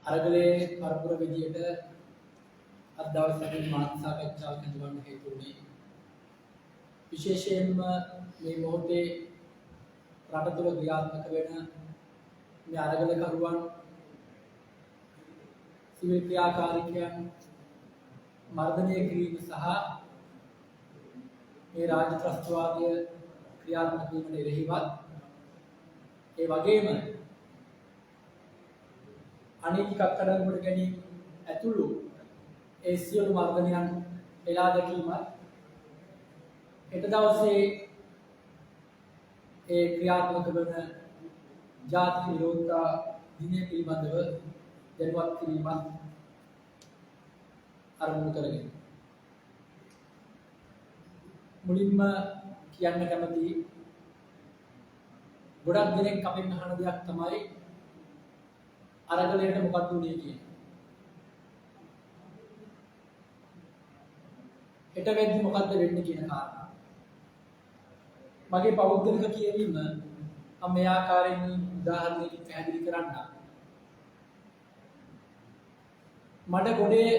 අරගලේ පරපුර විදියට අද දවසේ මාධ්‍ය සාකච්ඡාවක් කරන්න හේතු වුණේ විශේෂයෙන්ම මේ මොහොතේ රට තුළ ක්‍රියාත්මක වෙන මේ අරගලකරුවන් සිවිල් ක්‍රියාකාරීකයන් මර්ධනය කිරීම සහ මේ රාජ්‍ය ත්‍රස්තවාදය ක්‍රියාත්මක වීමට එරෙහිවත් ඒ වගේම අනීතික අත්අඩංගුවට ගැනීම ඇතුළු ඒ සියලු මර්ධනයන් එලා දැකීමත් හෙට දවසේ ඒ ක්‍රියාත්මක වන ජාතික විරෝධතා දිනය පිළිබඳව දැනුවත් කිරීමත් අරමුණු කරගෙන මුලින්ම කියන්න කැමති ගොඩක් දෙනෙක් අපෙන් අහන දෙයක් තමයි අරගලයට මොකක්ද උනේ කියන්නේ. හෙට වෙද්දි මොකද්ද වෙන්නේ කියන කාරණා. මගේ පෞද්ගලික කියවීම මම මේ ආකාරයෙන් උදාහරණයකින් පැහැදිලි කරන්න. මඩ ගොඩේ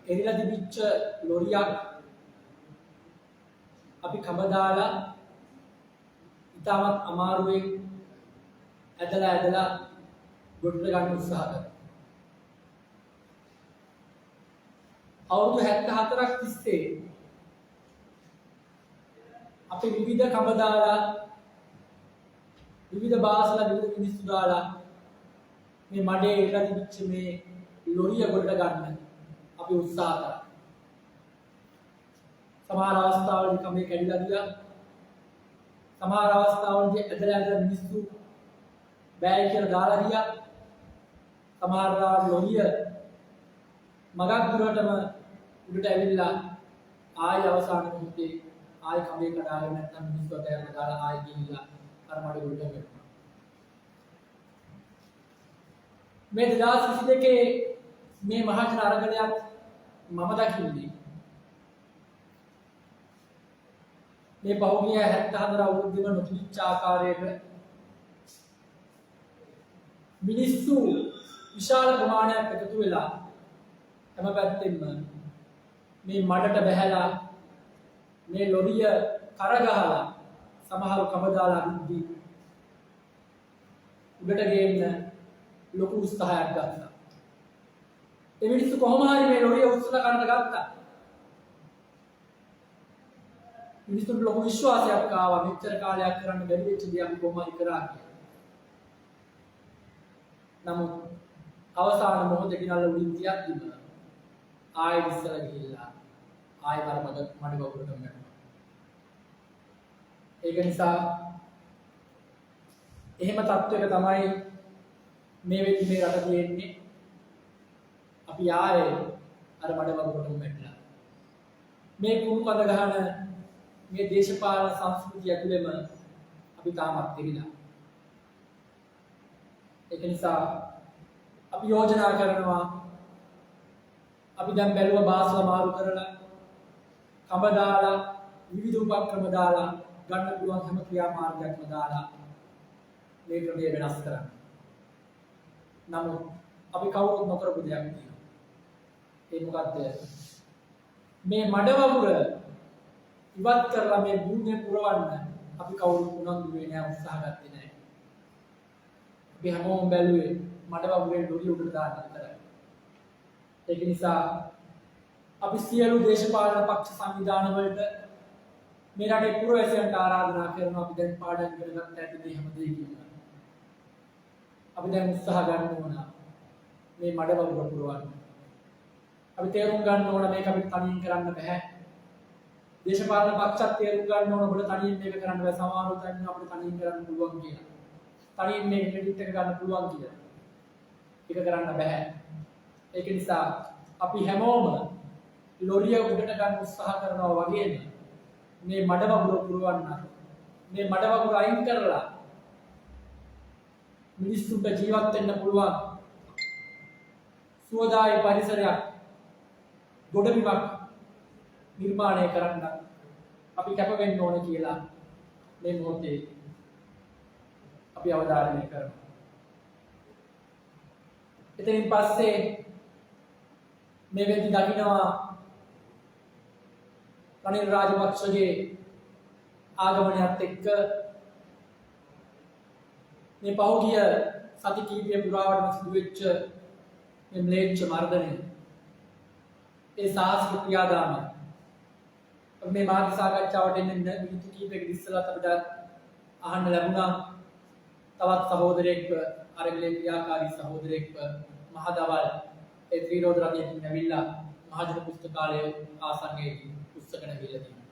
එරිලා තිබිච්ච ලොරියක් අපි කම දාලා ඉතාමත් අමාරුවෙන් ඇදලා ගොඩට ගන්න උත්සාහ කරනවා. අවුරුදු 74ක් තිස්සේ අපි විවිධ කම දාලා විවිධ භාෂාවල විවිධ මිනිස්සු දාලා මේ මඩේ එරිලා තිබිච්ච මේ ලොරිය ගොඩට ගන්න අපි උත්සාහ කරා. සමහර අවස්ථාවලදී කමේ කැඩිලා ගියා. සමහර අවස්ථාවලදී ඇදලා මිනිස්සු බෑ කියලා දාලා ගියා. සමහර ලොරිය මගක් දුරටම උඩට ඇවිල්ලා ආය අවසාන මොහොතේ ආය කමේ කඩාගෙන නැත්නම් මිනිස්සු අතහැරලා දාලා ආය ගිහිල්ලා අර මඩ උඩට වැටුණා. මේ 2022 මේ මහජන අරගලයක් මම දකින්නේ මේ පහුගිය 74 අවුරුද්දේම නොතිබිච්ච ආකාරයක මිනිස්සු විශාල ප්‍රමාණයක් එකතු වෙලා හැම පැත්තෙම මේ මඩට බැහැලා මේ ලොරිය කරගහලා සමහරව කම දාලා අදිද්දී උඩට ගේන්න ලොකු උත්සාහයක් ගත්තා. ඒ මිනිස්සු කොහොම හරි මේ ලොරිය උස්සලා ගන්න ගත්තා. මිනිස්සුන්ට ලොකු විශ්වාසයක් ආවා මෙච්චර කාලයක් කරන්න බැරි වෙච්ච දේ අපි කොහොම හරි කරා කියලා. නමුත් අවසාන මොහොතේ ගිනල්ලා උඩින් තියද්දිම ආයෙ ඉස්සලා ගිහිල්ලා ආයෙ මඩ වගුරටම වැටුණා. ඒක නිසා එහෙම තත්වයක තමයි මේ වෙද්දි මේ රට තියෙන්නේ. අපි ආයෙ අර මඩ වගුරටම වැටලා. මේ කුණු කඳ ගහන මේ දේශපාලන සංස්කෘතිය ඇතුළෙම අපි තාමත් ඉරිලා. ඒක නිසා අපි යෝජනා කරනවා අපි දැන් බැලුව භාෂාව මාරු කරලා කම දාලා විවිධ උපක්‍රම දාලා ගන්න පුළුවන් හැම ක්‍රියාමාර්ගයක්ම දාලා මේ ක්‍රමය වෙනස් කරන්න. නමුත් අපි කවුරුත් නොකරපු දෙයක් තියෙනවා. ඒ මොකද්ද? මේ මඩ වගුර ඉවත් කරලා මේ භූමිය පුරවන්න අපි කවුරුත් උනන්දු වෙන්නේ නැහැ, උත්සාහ ගත්තේ නැහැ. අපි හැමෝම බැලුවේ මඩ වගුරේ ලොරිය උඩට දාන්න විතරයි. ඒක නිසා අපි සියලු දේශපාලන පක්ෂ සංවිධාන වලට මේ රටේ පුරවැසියන්ට ආරාධනා කරනවා අපි දැන් පාඩම් ඉගෙන ගන්න ඇති මේ හැම දෙයකින්ම. අපි දැන් උත්සාහ ගන්න ඕන මේ මඩ වගුර පුරවන්න. අපි තේරුම් ගන්න ඕන මේක අපිට තනියෙන් කරන්න බෑ. දේශපාලන පක්ෂත් තේරුම් ගන්න ඕන ඔබට තනියෙන් මේක කරන්න බෑ. සමහරව තනියෙන් අපිට තනියෙන් කරන්න පුළුවන් කියලා. තනියෙන් මේ ක්‍රෙඩිට් එක ගන්න පුළුවන් කියලා. ඒක කරන්න බෑ. ඒක නිසා අපි හැමෝම ලොරිය උඩට ගන්න උත්සාහ කරනවා වගේම මේ මඩ වගුර පුරවන්න. මේ මඩ වගුර අයින් කරලා මිනිස්සුන්ට ජීවත් වෙන්න පුළුවන් සුවදායි පරිසරයක් ගොඩබිමක් නිර්මාණය කරන්න අපි කැප වෙන්න ඕන කියලා මේ මොහොතේ අපි අවධාරණය කරනවා. එතනින් පස්සේ මේ වෙද්දි දකින්නවා රනිල් රාජපක්ෂගේ ආගමනයත් එක්ක මේ පහුගිය සති කීපය පුරාවටම සිදුවෙච්ච මේ ම්ලේච්ඡ මර්ධනය ඒ සාහසික ක්‍රියාදාමය මේ මාධ්‍ය සාකච්ඡාවට එන්න මිනිත්තු කීපයකට ඉස්සෙල්ලා අපිට අහන්න ලැබුණා තවත් සහෝදරයෙක්ව අරගලේ ක්‍රියාකාරී සහෝදරයෙක්ව මහදවල් ඒ ත්‍රිරෝධ රථයෙන් ඇවිල්ලා මහජන පුස්තකාලයේ ආසන්නයේ පුස්තක නැගිලා තියෙනවා.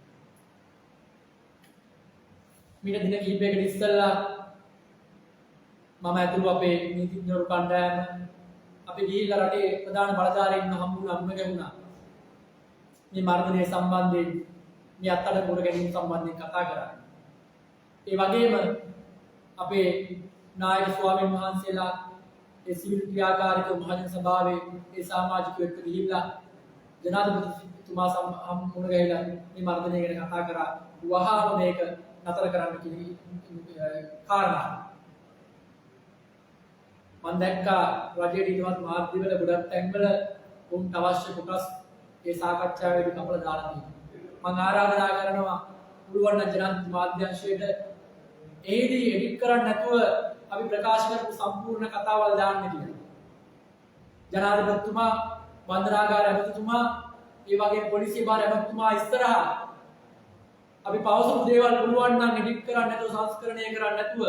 මීට දින කිහිපයකට ඉස්සෙල්ලා මම ඇතුළු අපේ නීතිඥවරු කණ්ඩායම අපි ගිහිල්ලා රටේ ප්‍රධාන බලධාරීන්ව හම්බ ගැහුණා. මේ මර්ධනය සම්බන්ධයෙන් මේ අත්අඩංගුවට ගැනීම සම්බන්ධයෙන් කතා කරා. ඒ වගේම අපේ නායක ස්වාමීන් වහන්සේලා ඒ සිවිල් ක්‍රියාකාරීක මහජන සභාවේ ඒ සමාජිකයෝ එක්ක ගිහිල්ලා ජනාධිපතිතුමා හම්බුන ගිහිල්ලා මේ මර්ධනය ගැන කතා කරා. වහාම මේක නතර කරන්න කියන කාරණා. මම දැක්කා රජයේ ඊටවත් මාධ්‍යවල ගොඩක් තැන්වල උන්ට අවශ්‍ය කොටස් ඒ සාකච්ඡාවේදී කපලා දාලා තියෙනවා. මම ආරාධනා කරනවා පුළුවන් නම් ජනාධිපති මාධ්‍යංශයට එහිදී එඩිට් කරන්න නැතුව අපි ප්‍රකාශ කරපු සම්පූර්ණ කතාවල් දාන්න කියලා. ජනාධිපතිතුමා, වන්දනාගාර ඇමතිතුමා, ඒ වගේම පොලිසිය භාර ඇමතිතුමා ඉස්සරහා අපි පවසපු දේවල් පුළුවන් නම් එඩිට් කරන්න නැතුව සංස්කරණය කරන්න නැතුව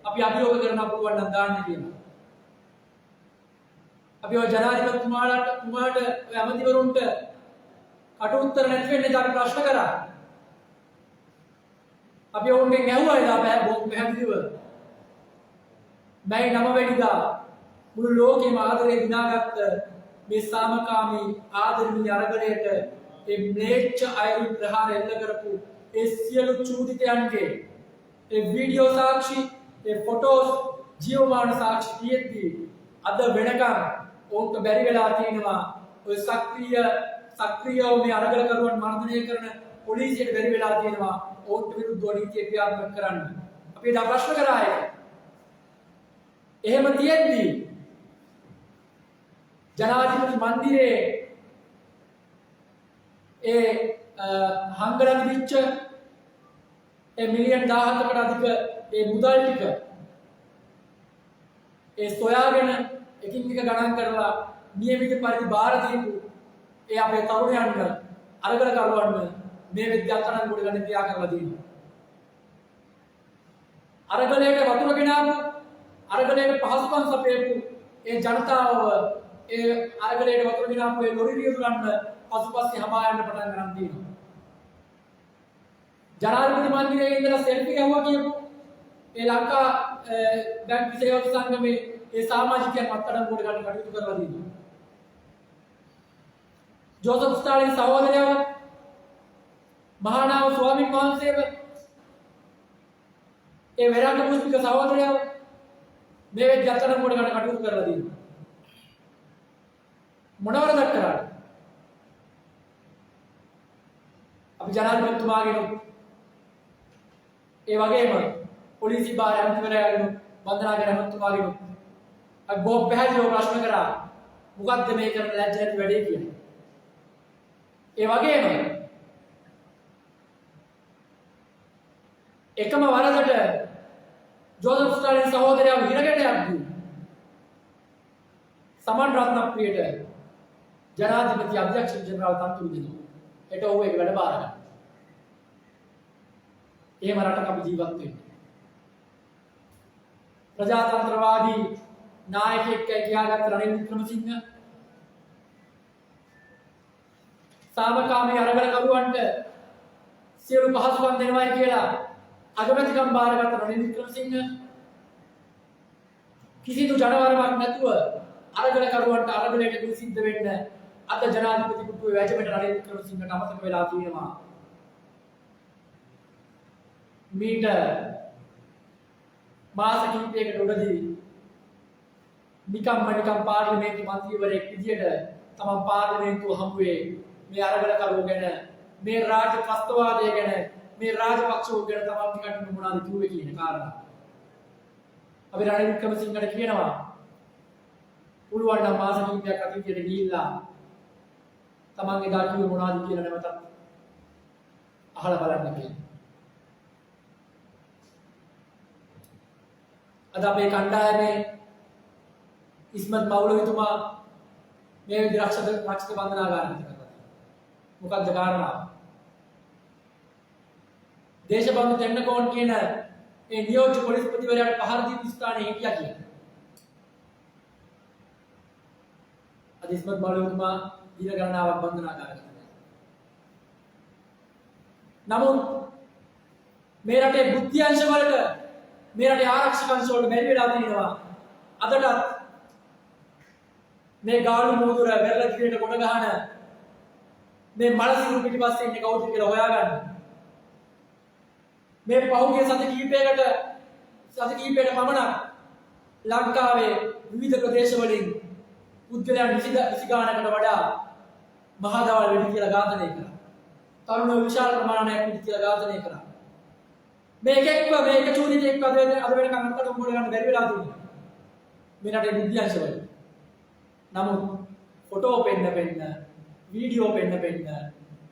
අපි අභියෝග කරන්න පුළුවන් නම් දාන්න කියලා. අපි ඔය ජනාධිපතිතුමාට ඔය ඇමතිවරුන්ට කට උත්තර නැති වෙන්නේ අපි ප්‍රශ්න කරා. අපි ඔවුන්ගෙන් ඇහුවා එදා පැහැදිලිව. මැයි 9 වෙනිදා මුළු ලෝකෙම ආදරේ දිනාගත්ත මේ සාමකාමී ආදරණීය අරගලයට ඒ ම්ලේච්ඡ අයුරු ප්‍රහාර එල්ල කරපු ඒ සියලු චූදිතයන්ගේ ඒ වීඩියෝ සාක්ෂි, ඒ ෆොටෝස්, ජීවමාන සාක්ෂි තියෙද්දී අද වෙනකම් ඕක බැරි වෙලා තියෙනවා ඔය සක්‍රීයව මේ අරගලකරුවන් මර්ධනය කරන පොලිසියට බැරි වෙලා තියෙනවා ඕන්ට විරුද්ධව නීතිය ක්‍රියාත්මක කරන්න. අපි එදා ප්‍රශ්න කරා ඒක. එහෙම තියෙද්දී ජනාධිපති මන්දිරයේ ඒ හංගලා තිබිච්ච ඒ මිලියන් 17කට අධික ඒ මුදල් ටික ඒ සොයාගෙන එකින් එක ගණන් කරලා නියමිත පරිදි බාර දීපු ඒ අපේ තරුණයන්ට අරගලකරුවන් මේ විද්‍යාත්මක අත්අඩංගුවට ගන්න ක්‍රියා කරලා දෙනවා. අරගලයට වතුර ගෙනාවු, අරගලයට පහසුකම් සපයපු ඒ ජනතාව ඒ අරගලයට වතුර ගෙනාවු ඒ ලොරි රියදුරන්න පසුපස්සේ හඹා යන්න පටන් ගන්න තියෙනවා. ජනාධිපති මන්දිරයේ ඉඳලා සෙල්ෆි ගහුවා කියපු ඒ ලංකා බැංක් සේවක සංගමේ ඒ සමාජිකයන් අත්අඩංගුවට ගන්න කටයුතු කරලා තියෙනවා. ජෝසප් ස්ටාලින් සහෝදරයව මහානාම ස්වාමීන් වහන්සේව ඒ වෙරාක පුස්තික සහෝදරයව මේ වෙද්දී අත්අඩංගුවට ගන්න කටයුතු කරලා තියෙනවා. මොනවද කරන්නේ? අපි ජනාධිපතිතුමාගෙන ඒ වගේම පොලිසි භාර ඇමතිවරයාගෙන වන්දනාගාර ඇමතිතුමාගෙන අපි බොහොම පැහැදිලිව ප්‍රශ්න කරා මොකද්ද මේ කරන ලැජ්ජ නැති වැඩේ කියලා. ඒ වගේම එකම වරදට ජෝසප් ස්ටාලින් සහෝදරයව හිරගෙට යද්දී සමන් රත්නප්‍රියට ජනාධිපති අධ්‍යක්ෂ ජනරාල් තනතුරු දෙනවා. ඒට ඔහු ඒක වැඩ බාර ගන්න. එහෙම රටක අපි ජීවත් වෙන්නේ. ප්‍රජාතන්ත්‍රවාදී නායකයෙක් කියාගත්ත රනිල් වික්‍රමසිංහ සාමකාමී අරගලකරුවන්ට සියලු පහසුකම් දෙනවායි කියලා අගමැතිකම් බාරගත්ත රනිල් වික්‍රමසිංහ කිසිදු ජනවරමක් නැතුව අරගලකරුවන්ට අරගලයට පිළිසිද්ධ වෙන්න අද ජනාධිපති පුටුවේ වැජඹෙන රනිල් වික්‍රමසිංහට අමතක වෙලා තියෙනවා. මීට මාස කිහිපයකට උඩදී නිකම් පාර්ලිමේන්තු මන්ත්‍රීවරයෙක් විදියට තමන් පාර්ලිමේන්තුව හමුවේ මේ අරගලකරුවෝ ගැන, මේ රාජ්‍ය ත්‍රස්තවාදය ගැන, මේ රාජපක්ෂවෝ ගැන තමන් ටිකට මොනවද කිව්වේ කියන කාරණා. අපි රනිල් වික්‍රමසිංහට කියනවා පුළුවන් නම් මාස කිහිපයක් අතීතයට ගිහිල්ලා තමන්ගේ දාකිය මොනවද කියලා නැවතත් අහලා බලන්න කියලා. අද අපේ කණ්ඩායමේ ඉස්මත් මෞලවිතුමා මේ විදිහට රක්ෂක බන්ධනාගාරයට කරලා. මොකක්ද කාරණාව? දේශබන්දු තෙන්නකෝන් කියන ඒ නියෝජ්‍ය පොලිස්පතිවරයාට පහර දීපු ස්ථානයේ හිටියා කියලා. අද ඉස්මත් මෞලවිතුමා දින ගණනාවක් බන්ධනාගාරයට. නමුත් මේ රටේ බුද්ධ්‍යංශ වලට මේ රටේ ආරක්ෂක අංශ වලට බැරි වෙලා තියෙනවා. අදටත් මේ ගාලු මුදුර වැරළ දිගට කොට ගහන මේ මලසිරු පිටිපස්සේ ඉන්නේ කවුද කියලා හොයාගන්න. මේ පහුගිය සති කිහිපයකට පමණ ලංකාවේ විවිධ ප්‍රදේශවලින් පුද්ගලයන් 20 ගානකට වඩා මහා දවල් වෙඩි කියලා ඝාතනය කළා. තරුණයෝ විශාල ප්‍රමාණයක් වෙඩි කියලා ඝාතනය කළා. මේක චූදිට එක්ක අද වෙනකන් අන්තට උඹල ගන්න බැරි වෙලා තියෙනවා. මේ රටේ බුද්ධ්‍යංශවල. නමුත් ෆොටෝ පෙන්න වීඩියෝ පෙන්න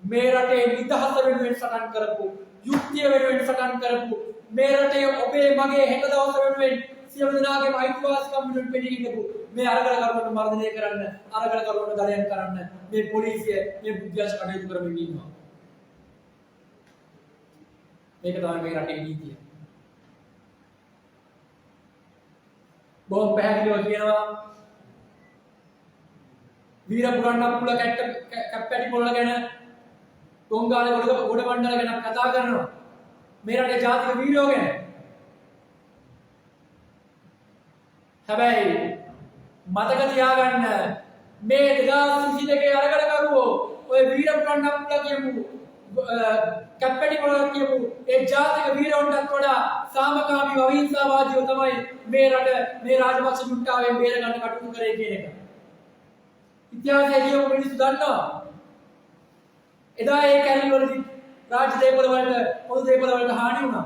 මේ රටේ නිදහස වෙනුවෙන් සටන් කරපු යුක්තිය වෙනුවෙන් සටන් කරපු මේ රටේ ඔබේ මගේ හෙට දවස වෙනුවෙන් සියලු දෙනාගේම අයිතිවාසිකම් වෙනුවෙන් පෙනී හිටපු මේ අරගල කරුවන්ට මර්ධනය කරන්න අරගල කරුවන්ට දඩයන් කරන්න මේ පොලිසිය මේ බුද්ධ්‍යංශ කටයුතු කරමින් ඉන්නවා. මේක තමයි මේ රටේ නීතිය. බොහොම පැහැදිලිව කියනවා වීර පුරන්නපුල කැප්පැටි පොළ ගැන තොංගාලේ ගොඩ මණ්ඩල ගැන කතා කරනවා. මේ රටේ ජාතික වීරයෝ ගැන. හැබැයි මතක තියාගන්න මේ 2022 අරගල කරුවෝ ඔය වීර පුරන්නපුල කියමු කැප්පැටි පොළ කියමු ඒ ජාතික වීරයන්ටත් වඩා සාමකාමී අහිංසාවාදීව තමයි මේ රට මේ රාජපක්ෂ ජුන්ටාවෙන් බේර ගන්න කටයුතු කරේ කියන එක. ඉතිහාසයේ කියමු මිනිස්සු දන්නවා. එදා ඒ කැරලි වලදී රාජ්‍ය දේපල වලට පොදු දේපල වලට හානි වුණා.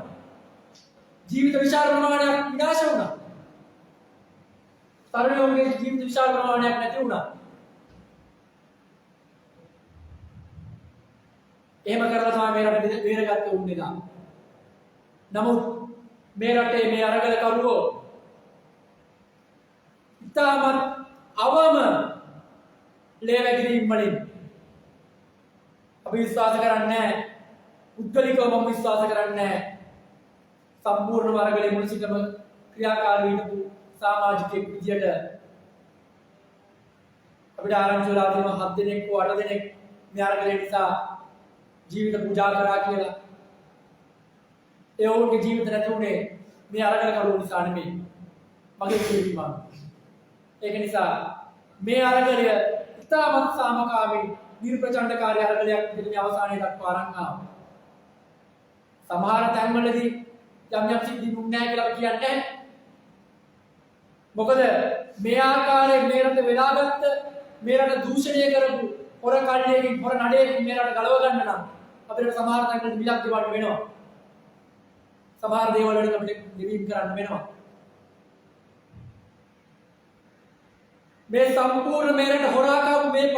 ජීවිත විශාල ප්‍රමාණයක් විනාශ වුණා. තරුණයෝගේ ජීවිත විශාල ප්‍රමාණයක් නැති වුණා. එහෙම කරලා තමයි මේ රට බේරගත්තේ උන්නේලා. නමුත් මේ රටේ මේ අරගල කරුවෝ ඉතාමත් අවම ලේවැගිරීම් වලින් අපි විශ්වාස කරන්නේ නැහැ. උද්ගලිකව මම විශ්වාස කරන්නේ නැහැ. සම්පූර්ණ වර්ගලේ මුල සිටම ක්‍රියාකාරී වූ සමාජිකයෙක් විදියට අපිට ආරංචි වෙලා තියෙනවා 7 දෙනෙක් හෝ 8 දෙනෙක් මේ අරගලේ නිසා ජීවිත පූජා කරා කියලා. ඒ වගේ ජීවිත නැති උනේ මේ අරගල කරුවෝ නිසා නෙමෙයි. මගේ කියවීම. ඒක නිසා මේ අරගලය ඉතාමත් සාමකාමී නිර්ප්‍රචණ්ඩකාරී අරගලයක් විදිහට අවසානයේ දක්වා අරන් ආවා. සමහර තැන්වලදී යම් සිද්ධි දුන්නේ නැහැ කියලා කියන්නේ නැහැ. මොකද මේ ආකාරයෙන් මේ රට වෙලාගත්ත මේ රට දූෂණය කරපු හොර කල්ලියකින් හොර නඩේකින් මේ රට ගලව ගන්න නම් අපිට සමහර තැන්වලදී මිලක් දෙවන්න වෙනවා. සමහර දේවල් වලට අපිට දෙවීම් කරන්න වෙනවා. මේ සම්පූර්ණ මේ රට හොරා කාපු මේ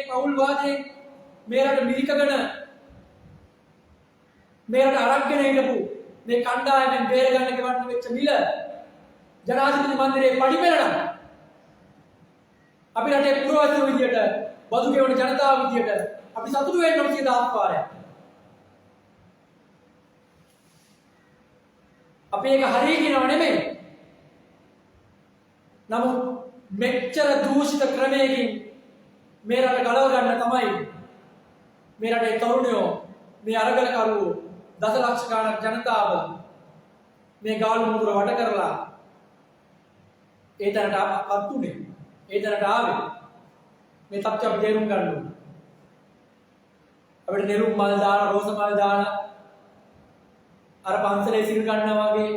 පවුල් වාදයෙන් මේ රට මිරිකගෙන මේ රට අරක්ගෙන හිටපු මේ කණ්ඩායමෙන් බේර ගන්න ගෙවන්න වෙච්ච මිල ජනාධිපති මන්දිරේ පඩිපෙළන අපි රටේ පුරවැසියෝ විදියට බදු ගෙවන ජනතාව විදියට අපි සතුටු වෙන්න ඕන 100,000 වාරයක්. අපි ඒක හරිය කියනව නෙමෙයි. නමුත් මෙච්චර දූෂිත ක්‍රමයකින් මේ රට ගලව ගන්න තමයි මේ රටේ තරුණයෝ මේ අරගල කරුවෝ දසලක්ෂ ගණනක් ජනතාව මේ ගාලු මුදුර වට කරලා ඒ තැනටපත් උනේ. ඒ තැනට ආවේ මේ තත්ත්වය අපි තේරුම් ගන්න ඕනේ. අපිට නෙළුම් මල් දාන රෝස මල් දාන අර පන්සලේ සිල් ගන්නවා වගේ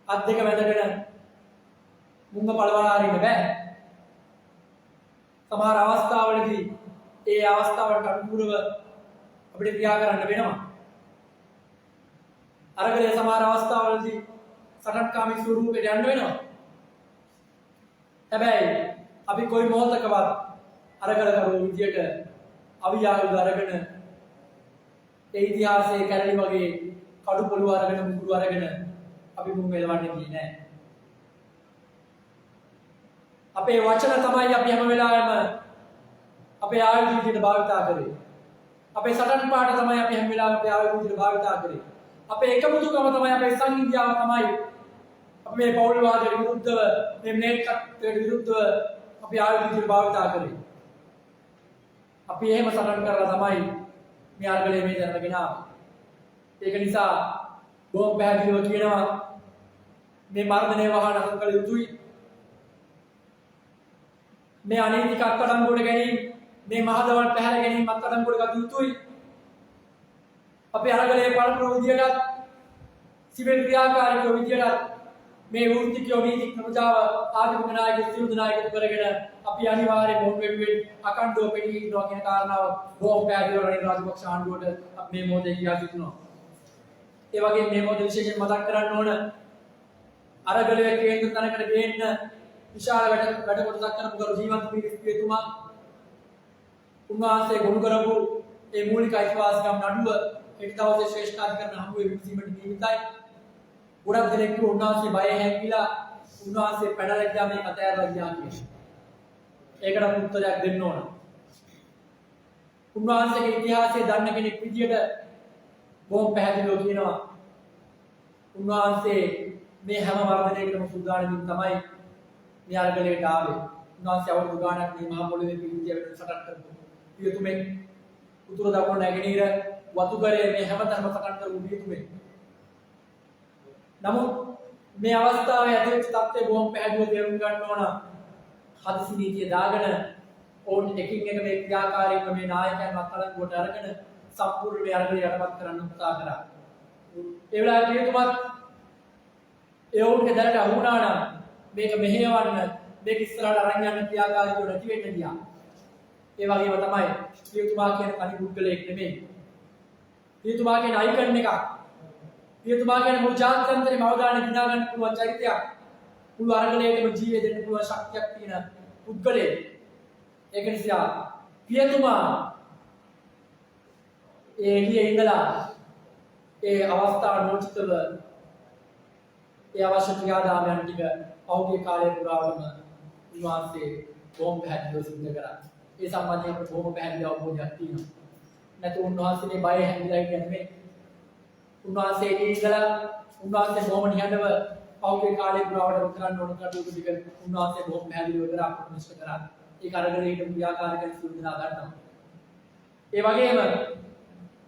අත් දෙක වැදගෙන මුංග පළවලා හරින්න බෑ. සමහර අවස්ථාවලදී ඒ අවස්ථාවට අනුකූලව අපිට ක්‍රියා කරන්න වෙනවා. අරගලේ සමහර අවස්ථාවලදී සටන්කාමී ස්වරූපයට යන්න වෙනවා. හැබැයි අපි කොයි මොහොතකවත් අරගල කරෝ විදියට අවියාවුද අරගෙන ඒ ඉතිහාසයේ කැරලි වගේ කඩු පොළු අරගෙන මුගුරු අරගෙන අපි මුන් වෙලවන්නේ නැහැ. අපේ වචන තමයි අපි හැම වෙලාවෙම අපේ ආයුධ විදියට භාවිතා කරේ. අපේ සටන් පාඨ තමයි අපි හැම වෙලාවෙම අපේ ආයුධ විදියට භාවිතා කරේ. අපේ එකමුතුකම තමයි අපේ සංහිඳියාව තමයි අපි මේ පෞල්වාදයට විරුද්ධව මේ මේකත්වයට විරුද්ධව අපි ආයුධ විදියට භාවිතා කරේ. අපි එහෙම සටන් කරලා තමයි මේ අර්ගලයේ මේ දැනගෙන ආවේ. ඒක නිසා බොහොම පැහැදිලිව කියනවා මේ මර්ධනය වහා නතර කළ යුතුයි. මේ අනීතික අත්අඩංගුවට ගැනීම මේ මහදවල් පැහැර ගැනීම අත්අඩංගුවට ගත යුතුයි. අපි අරගලයේ පළමුව විදියටත් සිවිල් ක්‍රියාකාරීව විදියටත් මේ වෘත්තිකයෝ නීති ප්‍රජාව ආගමික නායක සියලු නායකතු කරගෙන අපි අනිවාර්යයෙන් මොන් වෙනුවෙන් අකණ්ඩව පිටී ඉන්නවා කියන කාරණාව බොහොම පැහැදිලිව රනිල් රාජපක්ෂ ආණ්ඩුවට අපි මේ මොහොතේ කියා සිටිනවා. ඒ වගේම මේ මොහොතේ විශේෂයෙන් මතක් කරන්න ඕන අරගලයේ කේන්ද්‍ර තැනකට ගේන්න විශාල වැඩ කොටසක් කරපු ගරු ජීවන්ත පිරිස්තුමා උන්වහන්සේ ගොනු කරපු ඒ මූලික අයිතිවාසිකම් නඩුව හෙට දවසේ ශ්‍රේෂ්ඨාධිකරණ හමුවේ විසීමට නියමිතයි. ගොඩක් දෙනෙක් උන්වහන්සේ බය හැංගිලා උන්වහන්සේ පැනලා ගියා මේ කතා ඇරලා ගියා කියලා. ඒකට උත්තරයක් දෙන්න ඕන. උන්වහන්සේගේ ඉතිහාසය දන්න කෙනෙක් විදියට බොහොම පැහැදිලිව කියනවා උන්වහන්සේ මේ හැම වර්ධනයකටම සූදානම්ින් තමයි මේ අරගලයට ආවේ. උන්වහන්සේ අවුරුදු ගාණක් මේ මහ පොළොවේ පිළිතිය වෙන සටන් කරපු පියතුමෙක් උතුරු දකුණු නැගෙනහිර වතුකරයේ මේ හැමතැනම සටන් කරපු පියතුමෙක්. නමුත් මේ අවස්ථාවේ ඇතිවෙච්ච තත්ත්වය බොහොම පැහැදිලිව තේරුම් ගන්න ඕන. හදිසි නීතිය දාගෙන ඕන් එකින් එක මේ ක්‍රියාකාරීත්ව මේ නායකයන් අත්අඩංගුවට අරගෙන සම්පූර්ණ මේ අරගලය යටපත් කරන්න උත්සාහ කරා. ඒ වෙලාවේ පියතුමත් ඒ වුන්ගේ දැනට අහු වුණා නම් මේක මෙහෙයවන්න මේක ඉස්සරහට අරන් යන්න ක්‍රියාකාරීත්ව නැති වෙන්න ගියා. ඒ වගේම තමයි පියතුමා කියන තනි පුද්ගලයෙක් නෙමෙයි. පියතුමා කියන අයිකන් එකක්. පියතුමා කියන මුළු ජාත්‍යන්තරේ අවධානය දිනා ගන්න පුළුවන් චරිතයක්. මුළු අරගලයේම ජීවය දෙන්න පුළුවන් ශක්තියක් තියෙන පුද්ගලයෙක්. ඒක නිසා පියතුමා ඒ එළියේ ඉඳලා ඒ අවස්ථාව නොචිතව ඒ අවශ්‍ය ක්‍රියාදාමයන් ටික පෞද්ගලික කාලය පුරාවටම උන්වහන්සේ බොහොම පැහැදිලිව සිද්ධ කරා. ඒ සම්බන්ධයෙන් බොහොම පැහැදිලි අවබෝධයක් තියෙනවා. නැත්නම් උන්වහන්සේගේ බය හැංගිලා කියන්නේ උන්වහන්සේ ඉඳලා උන්වහන්සේ බොහොම නිහඬව පෞද්ගලික කාලය පුරාවටම කරන්න ඕන කටයුතු ටික උන්වහන්සේ බොහොම පැහැදිලිව කරා ප්‍රමිෂ්ඨ කරා. ඒ කරගෙන ක්‍රියාකාරකම් සිදු වෙනා ගන්නවා. ඒ වගේම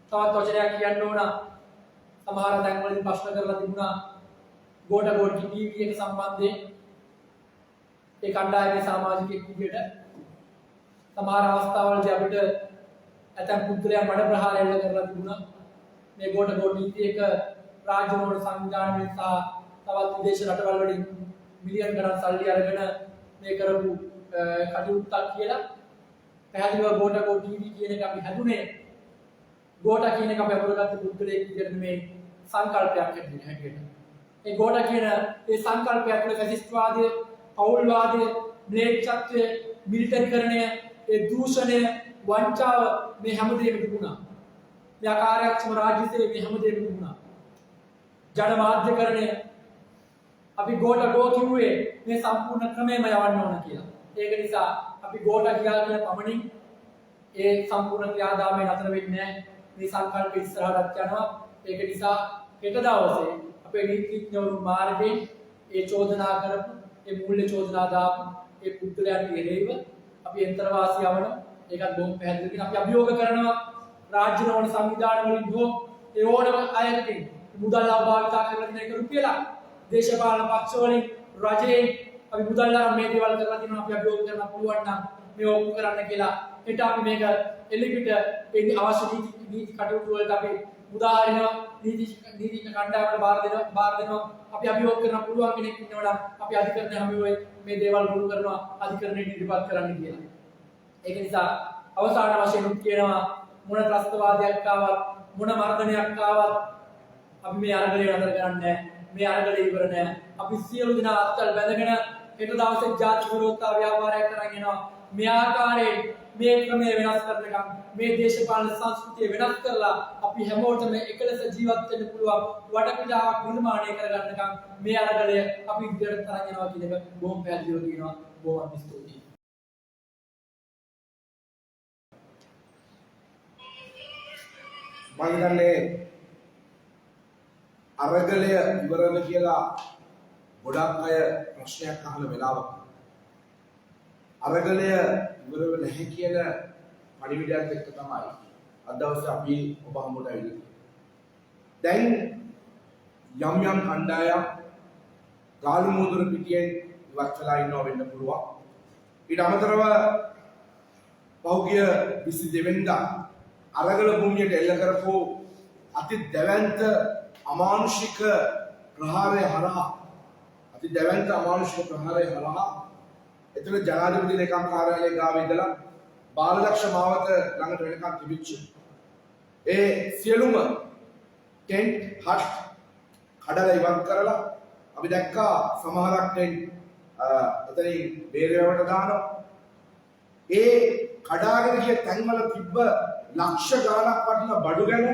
තවත් වචනයක් කියන්න ඕන. සමහර තැන්වලදී ප්‍රශ්න කරලා තිබුණා ගෝඨ ටීවී එක සම්බන්ධයෙන් ඒ කණ්ඩායමේ සමාජිකයෙක් විදියට සමහර අවස්ථාවලදී අපිට ඇතැම් පුද්ගලයන් මඩ ප්‍රහාරය කරලා තිබුණා. මේ ගෝඨ නීති එක රාජ්‍ය නෝඩ සංවිධානයේ සහ තවත් විදේශ රටවල් වලින් මිලියන් ගණන් සල්ලි අරගෙන මේ කරපු කටයුත්තක් කියලා පැහැදිලිව ගෝඨ ටීවී කියන එක අපි හදුනේ ගෝඨ කියන එක අපි අපරගත්ත පුද්ගලයෙක් විදියට මේ සංකල්පයක් හැටියට. ඒ ගෝඨ කියන ඒ සංකල්පය ඇතුළේ ෆැසිස්ට්වාදය, පෞල්වාදය, ම්ලේච්ඡත්වය, මිලිටරිකරණය, ඒ දූෂණය, වංචාව මේ හැමදේම තිබුණා. මේ ආකාරයක්ම රාජ්‍ය සේවය මේ හැමදේම තිබුණා. ජනමාධ්‍යකරණය අපි ගෝඨ කිව්වේ මේ සම්පූර්ණ ක්‍රමයම යවන්න ඕන කියලා. ඒක නිසා අපි ගෝඨ කියලා කියන පමණින් ඒ සම්පූර්ණ ක්‍රියාදාමය නතර වෙන්නේ නැහැ. මේ සංකල්ප ඉස්සරහට යනවා. ඒක නිසා හෙට දවසේ අපේ නීතිඥවරු මාර්ගයෙන් ඒ චෝදනා කරපු ඒ මූල්‍ය චෝදනා දාපු ඒ පුද්ගලයන්ගේ එරෙහිව අපි යන්ත්‍රවාසී යවන ඒකත් බොහොම පැහැදිලිව අපි අභියෝග කරනවා රාජ්‍ය නෝන සංවිධාන වලින් හෝ ඒ ඕනම අයකින් මුදල් භාවිතා කරන දෙයක රුපියලක් දේශපාලන පක්ෂ වලින් රජයේ අපි මුදල් අරන් මේ දේවල් කරලා තිනවා අපි අභියෝග කරන්න පුළුවන් නම් මේ ඔප්පු කරන්න කියලා හෙට අපි මේක එලිපිට ඒ අවශ්‍ය නීති කටයුතු වලට අපි උදාහරණ නීති කණ්ඩායමකට බාර දෙනවා අපි අභියෝග කරන්න පුළුවන් කෙනෙක් ඉන්නවා නම් අපි අධිකරණය හැමෝයි මේ දේවල් වුරු කරනවා අධිකරණයට ඉදිරිපත් කරන්න කියලා. ඒක නිසා අවසාන වශයෙන් කියනවා මොන ත්‍රස්තවාදයක් ආවත් මොන මර්ධනයක් ආවත් අපි මේ අරගලය නතර කරන්නේ නැහැ. මේ අරගලය ඉවර නැහැ. අපි සියලු දෙනා අත්වල බැඳගෙන හෙට දවසේ ජාතික විරෝධතා ව්‍යාපාරයක් කරගෙන යනවා. මේ ආකාරයෙන් මේ ක්‍රමය වෙනස් කරනකම් මේ දේශපාලන සංස්කෘතිය වෙනස් කරලා අපි හැමෝටම එකලස ජීවත් වෙන්න පුළුවන් වටපිටාවක් නිර්මාණය කරගන්නකම් මේ අරගලය අපි ඉදිරියට තරන් යනවා කියන එක බොහොම පැහැදිලිව කියනවා. බොහොම ස්තුතියි. මම හිතන්නේ අරගලය ඉවරද කියලා ගොඩක් අය ප්‍රශ්නයක් අහන වෙලාවක අරගලය ඉවර නැහැ කියන පරිවිඩයක් එක්ක තමයි අද දවසේ අපි ඔබ හමුවට ඇවිල්ලා. දැන් යම් යම් කණ්ඩායම් ගාලු මෝදුර පිටියෙන් ඉවත් වෙලා ඉන්නව වෙන්න පුළුවන්. ඊට අමතරව පෞගිය 22 වෙනිදා අරගල භූමියට එල්ල කරපු අති දැවැන්ත අමානුෂික ප්‍රහාරය හරහා එතන ජනාධිපති ලේකම් කාර්යාලයේ ගාව ඉඳලා බාලදක්ෂ මාවත ළඟට වෙනකන් තිබිච්ච ඒ සියලුම ටෙන්ට් හට් කඩලා ඉවත් කරලා අපි දැක්කා සමහරක් ටෙන්ට් එතනින් බේරවලට දානවා. ඒ කඩාගෙන ගිය තැන්වල තිබ්බ ලක්ෂ ගාණක් වටින බඩු ගැන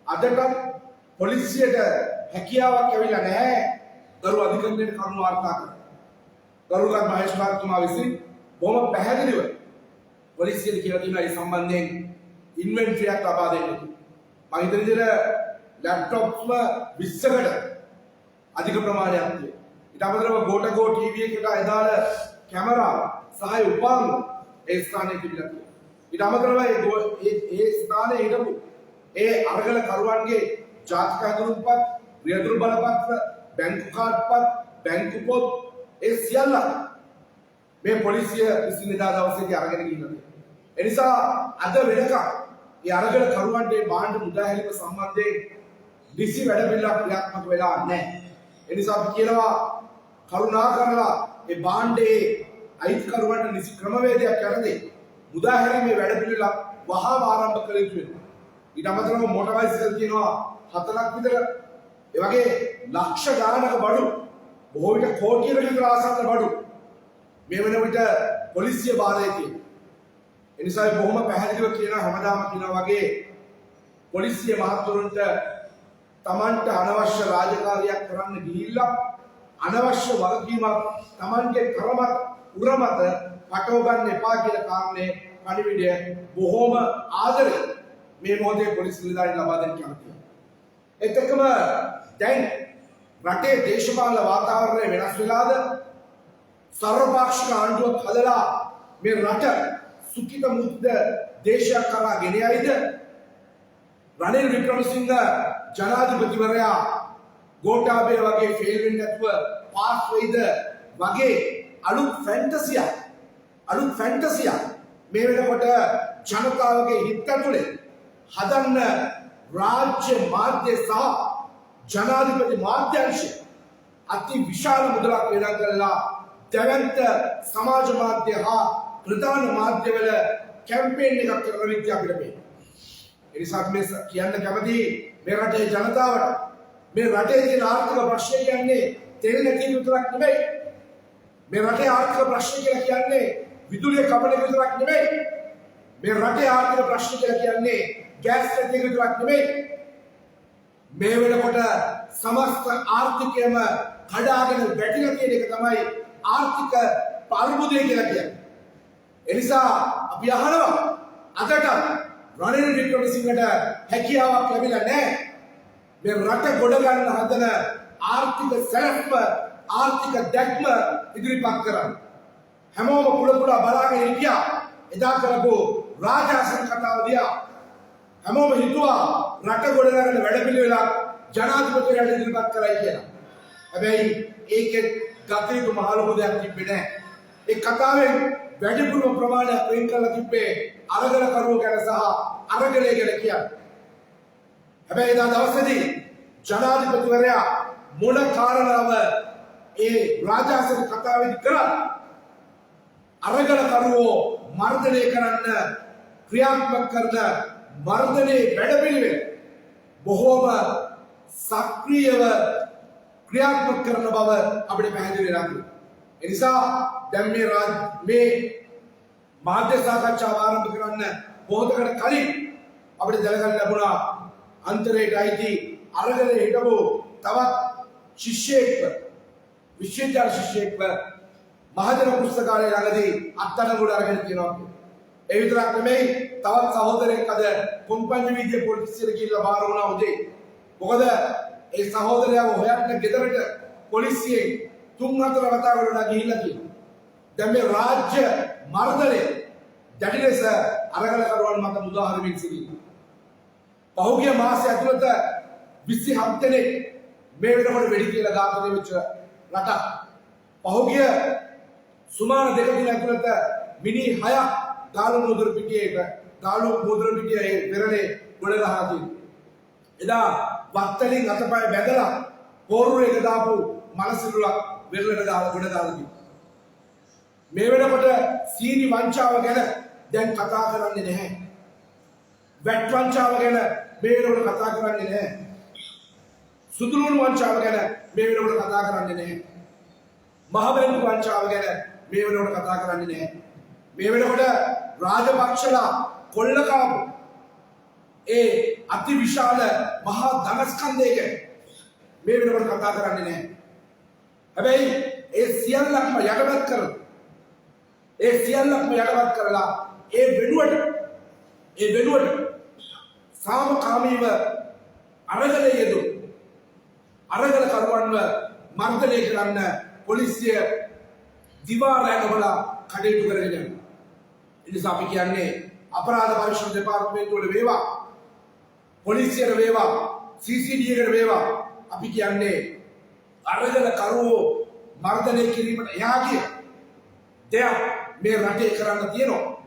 අදටත් පොලිසියට හැකියාවක් ඇවිල්ලා නැහැ. දරු අධිකරණයට කරුණු වාර්තා කරනවා. ගරුකත් මහේස්ත්‍රාත්තුමා විසින් බොහොම පැහැදිලිව පොලිසියට කියලා තියෙනවා මේ සම්බන්ධයෙන් ඉන්වෙන්ටරියක් ලබා දෙන්න. මම හිතන විදිහට ලැප්ටොප්ස්ම 20කට අධික ප්‍රමාණයක් තියෙනවා. ඊට අමතරව ගෝටගෝ ටීවී එකට අදාළ කැමරා සහ උපකරණ ඒ ස්ථානයේ තිබිලා තියෙනවා. ඊට අමතරව ඒ ස්ථානයේ හිටපු ඒ අරගල කරුවන්ගේ ජාතික හඳුන්පත්, රියදුරු බලපත්‍ර, බැංකු කාඩ්පත්, බැංකු පොත් ඒ සියල්ල මේ පොලිසිය විසින් එදා දවසේදී අරගෙන ගිහින්. ඒ නිසා අද වෙනකම් මේ අරගල කරුවන්ට මේ භාණ්ඩ මුදා හැරීම සම්බන්ධයෙන් නිසි වැඩපිළිවෙලක් ක්‍රියාත්මක වෙලා නැහැ. ඒ නිසා අපි කියනවා කරුණාකරලා මේ භාණ්ඩයේ අයිතිකරුවන්ට නිසි ක්‍රමවේදයක් යටතේ මුදා හැරීමේ වැඩපිළිවෙලක් වහාම ආරම්භ කළ යුතු වෙනවා. ඊට අමතරව මෝටර් බයිසිකල් තියෙනවා 4ක් විතර. ඒ වගේ ලක්ෂ ගානක බඩු බොහෝ විට කෝටියකට විතර ආසන්න බඩු මේ වෙන විට පොලිසිය බාරයේ තියෙනවා. ඒ නිසා බොහොම පැහැදිලිව කියනවා හැමදාම කියනවා වගේ පොලිසිය මහත්වරුන්ට Tamanට අනවශ්‍ය රාජකාරියක් කරන්න ගිහිල්ලා අනවශ්‍ය වගකීමක් Tamanගේ කරමත් උරමත පටව ගන්න එපා කියලා කාරණේ පණිවිඩය බොහොම ආදරෙන් මේ මොහොතේ පොලිස් නිලධාරීන් ලබා දෙන්න කැමතියි. එතකම දැන් රටේ දේශපාලන වාතාවරණය වෙනස් වෙලාද සර්වපාක්ෂික ආණ්ඩුවක් හදලා මේ රට සුඛිත මුක්ත දේශයක් කරා ගෙන යයිද රනිල් වික්‍රමසිංහ ජනාධිපතිවරයා ගෝඨාභය වගේ ෆේල් වෙන්නේ නැතුව පාස් වෙයිද වගේ අලුත් ෆැන්ටසියක් මේ වෙනකොට ජනතාවගේ හිත ඇතුලේ හදන්න රාජ්‍ය මාධ්‍ය සහ ජනාධිපති මාධ්‍යංශය අති විශාල මුදලක් වේදම් කරලා දැවැන්ත සමාජ මාධ්‍ය හා ප්‍රධාන මාධ්‍යවල කැම්පේන් එකක් කරන විදිහ අපිට පේනවා. ඒ නිසා මේ කියන්න කැමති මේ රටේ ජනතාවට මේ රටේ තියෙන ආර්ථික ප්‍රශ්න කියන්නේ තෙල් නැති විතරක් නෙමෙයි. මේ රටේ ආර්ථික ප්‍රශ්න කියලා කියන්නේ විදුලිය කපන එක විතරක් නෙමෙයි. මේ රටේ ආර්ථික ප්‍රශ්න කියලා කියන්නේ ගෑස් නැති එක විතරක් නෙමෙයි. මේ වෙනකොට සමස්ත ආර්ථිකයම කඩාගෙන වැටිලා තියෙන එක තමයි ආර්ථික පාරිභෝගය කියලා කියන්නේ. ඒ නිසා අපි අහනවා අදට රනිල් වික්‍රමසිංහට හැකියාවක් ලැබිලා නැහැ. මේ රට ගොඩ ගන්න හදන ආර්ථික සැලැස්ම ආර්ථික දැක්ම ඉදිරිපත් කරන්න. හැමෝම පුළ බලාගෙන හිටියා එදා කරපු රාජාසන කතාව දිහා. හැමෝම හිතුවා රට ගොඩ ගන්න වැඩපිළිවෙලක් ජනාධිපතිවරයාට ඉදිරිපත් කරයි කියලා. හැබැයි ඒකේ ගතියක මහ ලොකු දෙයක් තිබ්බේ නැහැ. ඒ කතාවෙන් වැඩිපුරම ප්‍රමාණයක් වෙන් කරලා තිබ්බේ අරගල කරුවෝ ගැන සහ අරගලය ගැන කියන්නේ. හැබැයි එදා දවසේදී ජනාධිපතිවරයා මොන කාරණාව ඒ රාජාසන කතාවේදී කරා අරගල කරුවෝ මර්ධනය කරන්න ක්‍රියාත්මක කරන මර්ධනයේ වැඩපිළිවෙල බොහෝම සක්‍රියව ක්‍රියාත්මක කරන බව අපිට පැහැදිලි වෙනවා. ඒ නිසා දැන් මේ මාධ්‍ය සාකච්ඡාව ආරම්භ කරන්න මොහොතකට කලින් අපිට දැනගන්න ලැබුණා අන්තරයට අයිති අරගලේ හිටපු තවත් ශිෂ්‍යයෙක්ව විශ්වවිද්‍යාල ශිෂ්‍යයෙක්ව මහජන පුස්තකාලය ළඟදී අත්අඩංගුවට අරගෙන තියෙනවා. ඒ විතරක් නෙමෙයි තවත් සහෝදරයෙක් අද කොම්පඤ්ඤ වීදියේ පොලිසියට ගිහිල්ලා බාර වුණා උදේ. මොකද ඒ සහෝදරයාව හොයන්න ගෙදරට පොලිසියෙන් 3-4 වතාවකට ගිහිල්ලා තියෙනවා. දැන් මේ රාජ්‍ය මර්ධනය දැඩි ලෙස අරගලකරුවන් මත මුදා හරිමින් සිටිනවා. පහුගිය මාසය ඇතුළත 27 දෙනෙක් මේ වෙනකොට වෙඩි කියලා ඝාතනය වෙච්ච රටක්. පහුගිය සුමාන දෙක තුන ඇතුළත මිනි 6ක් ගාලු මුදුරු පිටියේ පෙරළේ ගොඩනගා තියෙනවා. එදා වත්තලින් අතපය බැඳලා පෝරුවේක දාපු මනසිරුලක් වෙරළට දාලා ගොඩ දාලා තියෙනවා. මේ වෙනකොට සීනි වංචාව ගැන දැන් කතා කරන්නේ නැහැ. වැට් වංචාව ගැන මේ වෙනකොට කතා කරන්නේ නැහැ. සුදුලුණු වංචාව ගැන මේ වෙනකොට කතා කරන්නේ නැහැ. මහබැංකු වංචාව ගැන මේ වෙනකොට කතා කරන්නේ නැහැ. මේ වෙනකොට රාජපක්ෂලා කොල්ලකාපු ඒ අති විශාල මහා ධනස්කන්ධය ගැන මේ වෙනකොට කතා කරන්නේ නැහැ. හැබැයි ඒ සියල්ලක්ම යටපත් කරලා ඒ වෙනුවට සාමකාමීව අරගලයේ යෙදුණු අරගලකරුවන්ව මර්ධනය කරන්න පොලිසිය දිවා රැඳවලා කටයුතු කරගෙන යනවා. ඒ නිසා අපි කියන්නේ අපරාධ පරීක්ෂණ දෙපාර්තමේන්තුවල වේවා පොලිසියට වේවා CCD එකට වේවා අපි කියන්නේ අරගලකරුවෝ මර්ධනය කිරීමට එහා ගිය දෙයක් මේ රටේ කරන්න තියෙනවා.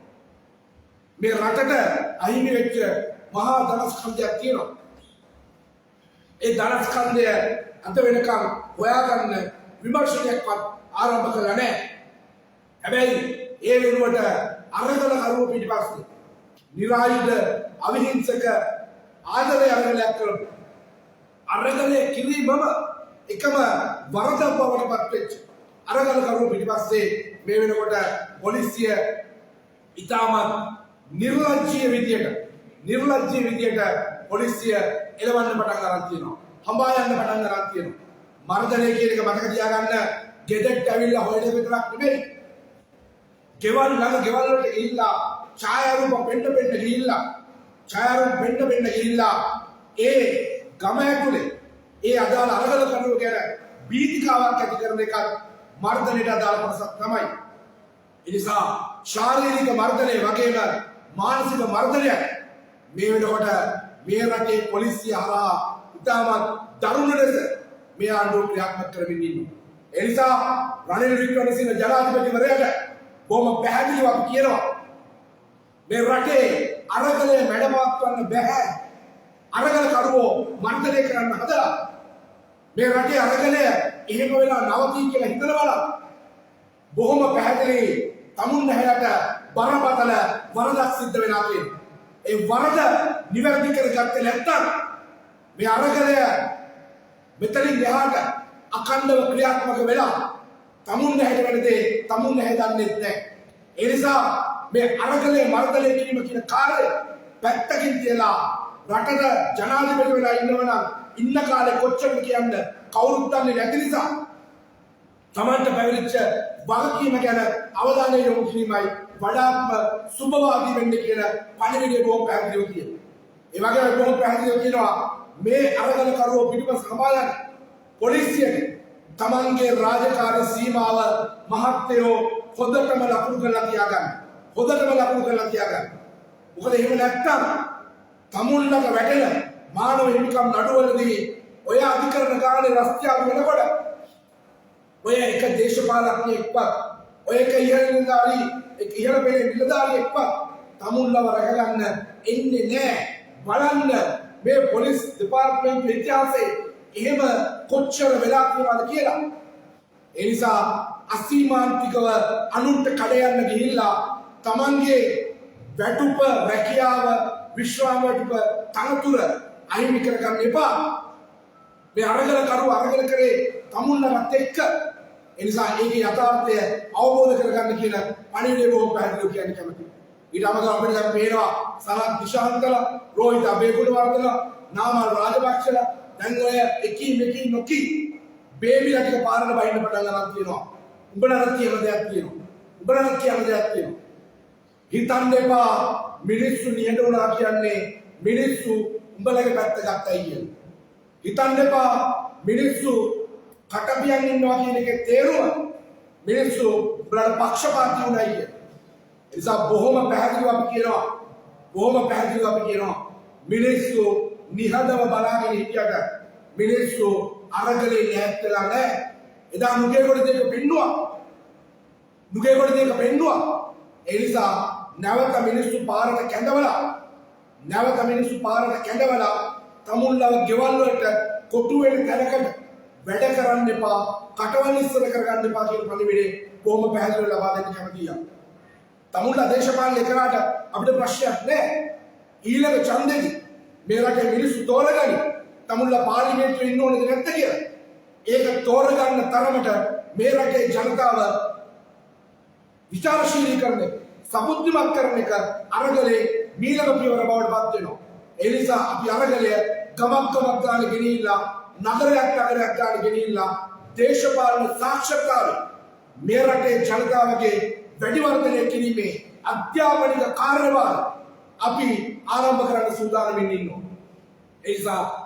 මේ රටට අහිමි වෙච්ච මහා ධනස්කන්ධයක් තියෙනවා. ඒ ධනස්කන්ධය අද වෙනකම් හොයාගන්න විමර්ශනයක්වත් ආරම්භ කළා නැහැ. හැබැයි ඒ වෙනුවට අරගලකරුවෝ පිටිපස්සේ නිරායුධ අවිහිංසක ආදරය අරගලයක් කරපු අරගලයේ කිරීමම එකම වරදක් බවට පත් වෙච්ච අරගලකරුවෝ පිටිපස්සේ මේ වෙනකොට පොලිසිය ඉතාමත් නිර්ලජ්ජීය විදියට පොලිසිය එළවන්න පටන් ගන්න තියෙනවා. හඹා යන්න පටන් ගන්න තියෙනවා. මර්ධනය කියන එක මතක තියාගන්න ගෙදරට ඇවිල්ලා හොයන විතරක් නෙමෙයි. ගෙවල් වලට ගිහිල්ලා ඡායාරූප පෙන්න ගිහිල්ලා ඒ ගම ඇතුලේ ඒ අදාළ අරගලකරුවෝ ගැන බීතිකාවක් ඇති කරන එකත් මර්ධනයට අදාළ කොටසක් තමයි. ඒ නිසා ශාරීරික මර්ධනය වගේම මානසික මර්ධනයක් මේ වෙනකොට මේ රටේ පොලිසිය හරහා ඉතාමත් දරුණු ලෙස මේ ආණ්ඩුව ක්‍රියාත්මක කරමින් ඉන්නවා. ඒ නිසා රනිල් වික්‍රමසිංහ ජනාධිපතිවරයාට බොහොම පැහැදිලිව අපි කියනවා මේ රටේ අරගලය මැඩපවත්වන්න බෑ. අරගලකරුවෝ මර්ධනය කරන්න හදලා මේ රටේ අරගලය එහෙම වෙලා නවතී කියලා හිතලා බලන්න. බොහොම පැහැදිලි තමුන් නැහැලට බරපතල වරදක් සිද්ධ වෙලා තියෙනවා. ඒ වරද නිවැරදි කරගත්තේ නැත්නම් මේ අරගලය මෙතනින් එහාට අඛණ්ඩව ක්‍රියාත්මක වෙලා තමුන් නැහැට වෙන දේ තමුන් නැහැ දන්නේ නැහැ. ඒ නිසා මේ අරගලයේ මර්ධනය කිරීම කියන කාර්යය පැත්තකින් තියලා රටට ජනාධිපති වෙලා ඉන්නවනම් ඉන්න කාලේ කොච්චරද කියන්න කවුරුත් දන්නේ නැති නිසා තමන්ට පැවරිච්ච වගකීම ගැන අවධානය යොමු කිරීමයි වඩාත්ම සුබවාදී වෙන්නේ කියන පණිවිඩය බොහොම පැහැදිලිව කියනවා. ඒ වගේම බොහොම පැහැදිලිව කියනවා මේ අරගලකරුවෝ පිටුපස සමාජන පොලිසියට තමන්ගේ රාජකාරී සීමාව මහත්යෝ හොඳටම ලකුණු කරලා තියාගන්න. මොකද එහෙම නැත්තම් තමුන්ලක වැටෙන මානව හිමිකම් නඩුවලදී ඔය අධිකරණ ගානේ රස්තියාදු වෙනකොට ඔය එක දේශපාලඥයෙක්වත් ඔය එක ඉහළ පෙළේ නිලධාරියෙක්වත් තමුන්ලව රැකගන්න එන්නේ නැහැ. බලන්න මේ පොලිස් දෙපාර්තමේන්තුවේ ඉතිහාසයේ එහෙම කොච්චර වෙලා තියෙනවද කියලා. ඒ නිසා අසීමාන්තිකව අනුන්ට කඩ යන්න ගිහිල්ලා තමන්ගේ වැටුප රැකියාව විශ්‍රාම වැටුප තනතුර අහිමි කරගන්න එපා. මේ අරගලකරුවෝ අරගල කරේ තමුන්ලවත් එක්ක ඒ නිසා ඒකේ යථාර්ථය අවබෝධ කරගන්න කියන පණිවිඩය බොහොම පැහැදිලිව කියන්න කැමතියි. ඊට අමතරව අපිට දැන් පේනවා සනත් දිශාන්තලා, රෝහිත අබේකුණවර්ධන, නාමල් රාජපක්ෂලා දැන් ඔය එකී මෙකී නොකී බේබිලා ටික පාරට බහින්න පටන් ගන්න තියෙනවා. උඹලට කියන දෙයක් තියෙනවා. උඹලට කියන දෙයක් තියෙනවා. හිතන්න එපා මිනිස්සු නිහඬ වුණා කියන්නේ මිනිස්සු උඹලගේ පැත්ත ගත්තයි කියලා. හිතන්න එපා මිනිස්සු කටපියන් ඉන්නවා කියන එකේ තේරුම මිනිස්සු උඹලට පක්ෂපාතී වුණයි කියලා. ඒ නිසා බොහොම පැහැදිලිව අපි කියනවා මිනිස්සු නිහඬව බලාගෙන හිටියට මිනිස්සු අරගලේ නැත් වෙලා නැහැ. එදා නුගේගොඩ දෙක පෙන්නුවා. ඒ නිසා නැවත මිනිස්සු පාරට කැඳවලා තමුන්ලව ගෙවල් වලට කොටු වෙන තැනකට වැඩ කරන්න එපා, කටවල් ඉස්සර කරගන්න එපා කියන පණිවිඩේ කොහොම පැහැදිලිව ලබා දෙන්න කැමතියි. තමුන්ලා දේශපාලනය කරාට අපිට ප්‍රශ්නයක් නැහැ. ඊළඟ ඡන්දෙදි මේ රටේ මිනිස්සු තෝරගනි තමුන්ලා පාර්ලිමේන්තුවේ ඉන්න ඕනද නැද්ද කියලා. ඒක තෝරගන්න තරමට මේ රටේ ජනතාව විචාරශීලී කරන්නේ සබුද්ධිමත් කරන එක අරගලේ මීළඟ පියවර බවට පත් වෙනවා. ඒ නිසා අපි අරගලය ගමක් ගානේ ගෙනිහිල්ලා නගරයක් ගානේ ගෙනිහිල්ලා දේශපාලන සාක්ෂරතාවය මේ රටේ ජනතාවගේ වැඩි වර්ධනය කිරීමේ අධ්‍යාපනික කාර්යභාර අපි ආරම්භ කරන්න සූදානම්ින් ඉන්නවා. ඒ නිසා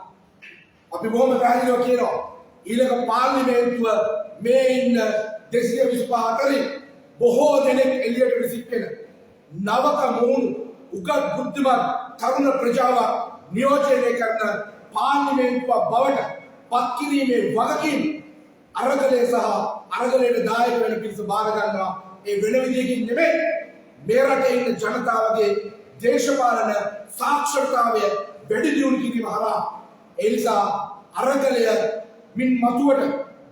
අපි බොහොම පැහැදිලිව කියනවා ඊළඟ පාර්ලිමේන්තුව මේ ඉන්න 225 අතරින් බොහෝ දෙනෙක් එළියට විසිකෙන නවක මුහුණු උගත් බුද්ධිමත් තරුණ ප්‍රජාවක් නියෝජනය කරන පාර්ලිමේන්තුව බවට පත් කිරීමේ වගකීම අරගලයේ සහ අරගලයට දායක වෙන පිරිස බාර ගන්නවා. ඒ වෙන විදිහකින් නෙමෙයි මේ රටේ ඉන්න ජනතාවගේ දේශපාලන සාක්ෂරතාවය වැඩි දියුණු කිරීම හරහා ඒ නිසා අරගලය මින් මතුවට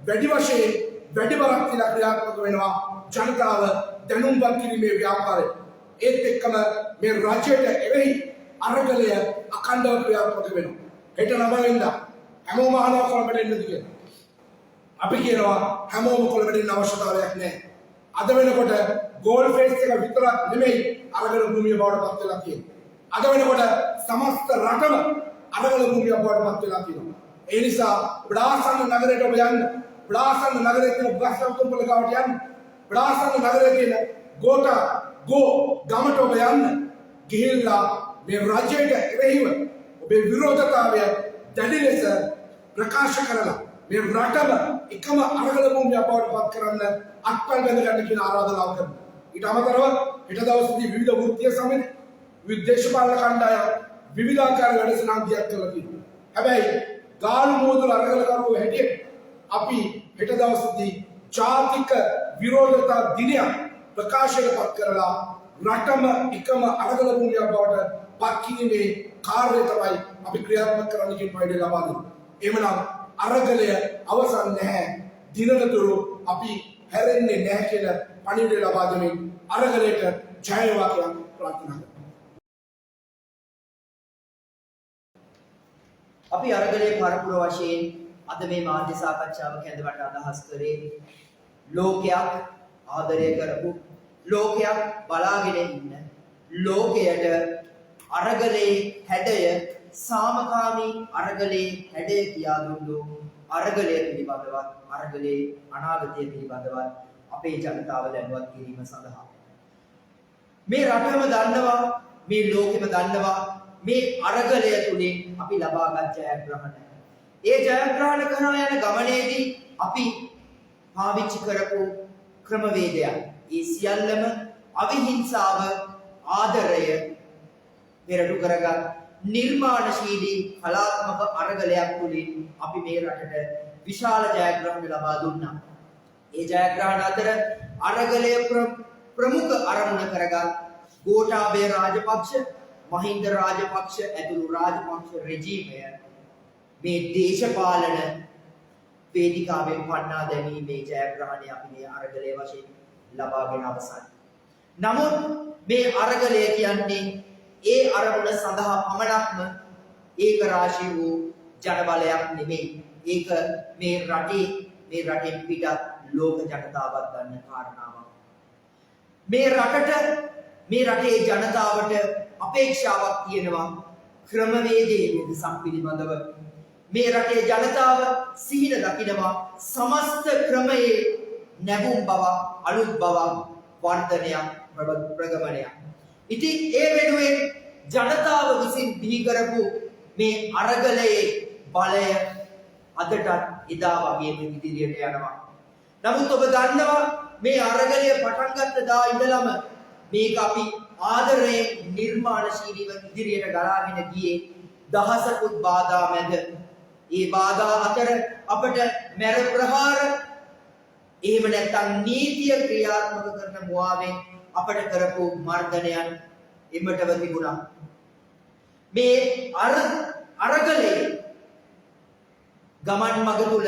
වැඩි වශයෙන් වැඩි බරක් තියලා ක්‍රියාත්මක වෙනවා ජනතාව දැනුම්පත් කිරීමේ ව්‍යාපාරය. ඒත් එක්කම මේ රජයට එරෙහි අරගලය අඛණ්ඩව ක්‍රියාත්මක වෙනවා. හෙට 9 වෙනිදා හැමෝම අහනවා කොළඹට එන්නද කියලා. අපි කියනවා හැමෝම කොළඹට එන්න අවශ්‍යතාවයක් නැහැ. අද වෙනකොට ගෝල් ෆේස් එක විතරක් නෙමෙයි අරගල භූමිය බවට පත් වෙලා තියෙන්නේ. අද වෙනකොට සමස්ත රටම අරගල භූමිය බවට පත් වෙලා තියෙනවා. ඒ නිසා බ්ලාසන්න නගරයට ඔබ යන්න. බ්ලාසන්න නගරයේ තියෙන බස් සම්පූර්ණ ගාවට යන්න. බ්ලාසන්න නගරයේ තියෙන ගෝ ගමට ඔබ යන්න. ගිහිල්ලා මේ රජයට එරෙහිව ඔබේ විරෝධතාවය දැඩි ලෙස ප්‍රකාශ කරලා මේ රටම එකම අරගල භූමිය බවට පත් කරන්න අත්පල් බැඳ ගන්න කියන ආරාධනාව කරනවා. ඊට අමතරව හෙට දවසේදී විවිධ වෘත්තීය සමිති, විවිධ දේශපාලන කණ්ඩායම් විවිධාකාර වැඩසටහන් දියක් කරලා තියෙනවා. හැබැයි ගාලු මෝදල අරගලකරුවෝ හැටියට අපි හෙට දවසේදී ජාතික විරෝධතා දිනයක් ප්‍රකාශයට පත් කරලා රටම එකම අරගල භූමියක් බවට පත් කිරීමේ කාර්යය තමයි අපි ක්‍රියාත්මක කරන්න කියන පණිවිඩය ලබා දෙන්නේ. එhmenan අරගලය අවසන් නැහැ. දිනකතුරු අපි හැරෙන්නේ නැහැ කියලා පණිවිඩය ලබා දෙමින් අරගලයට ජය වේවා කියලා ප්‍රාර්ථනා කරනවා. අපි අරගලයේ පරපුර වශයෙන් අද මේ මාධ්‍ය සාකච්ඡාව කැඳවන්න අදහස් කරේ ලෝකයක් ආදරය කරපු ලෝකයක් බලාගෙන ඉන්න ලෝකයට අරගලයේ හැඩය සාමකාමී අරගලයේ හැඩය කියා දුන්නු අරගලය පිළිබඳවත් අරගලයේ අනාගතය පිළිබඳවත් අපේ ජනතාව දැනුවත් කිරීම සඳහා මේ රටම දන්නවා මේ ලෝකෙම දන්නවා මේ අරගලය තුලින් අපි ලබාගත් ජයග්‍රහණ. ඒ ජයග්‍රහණ කරන යන ගමනේදී අපි පාවිච්චි කරපු ක්‍රමවේදයන් ඒ සියල්ලම අවිහිංසාව ආදරය පෙරටු කරගත් නිර්මාණශීලී කලාත්මක අරගලයක් තුලින් අපි මේ රටට විශාල ජයග්‍රහණ ලබා දුන්නා. ඒ ජයග්‍රහණ අතර අරගලය ප්‍රමුඛ අරමුණ කරගත් ගෝඨාභය රාජපක්ෂ මහින්ද රාජපක්ෂ ඇතුළු රාජපක්ෂ රෙජීමය මේ දේශපාලන වේදිකාවෙන් පන්නා දැමීමේ ජයග්‍රහණය අපි මේ අරගලයේ වශයෙන් ලබාගෙන අවසන්. නමුත් මේ අරගලය කියන්නේ ඒ අරමුණ සඳහා පමණක්ම ඒක රාශී වූ ජනබලයක් නෙමෙයි. ඒක මේ රටෙන් පිටත් ලෝක ජනතාවත් ගන්න කාරණාවක්. මේ රටේ ජනතාවට අපේක්ෂාවක් තියෙනවා ක්‍රමවේදයේ වෙනසක් පිළිබඳව. මේ රටේ ජනතාව සිහින දකිනවා සමස්ත ක්‍රමයේ නැගුම් බව, අලුත් බව, වර්ධනයක්, ප්‍රගමනයක්. ඉතින් ඒ වෙනුවෙන් ජනතාව විසින් බිහි කරපු මේ අරගලයේ බලය අදටත් එදා වගේම ඉදිරියට යනවා. නමුත් ඔබ දන්නවා මේ අරගලය පටන් ගත්ත දා ඉඳලම මේක අපි ආදරයෙන් නිර්මාණශීලීව ඉදිරියට ගලාගෙන ගියේ දහසකුත් බාධා මැද. ඒ බාධා අතර අපට මැර ප්‍රහාර එහෙම නැත්නම් නීතිය ක්‍රියාත්මක කරන මුවාවෙන් අපට කරපු මර්ධනයන් එමටව තිබුණා. මේ අරගලේ ගමන් මඟ තුල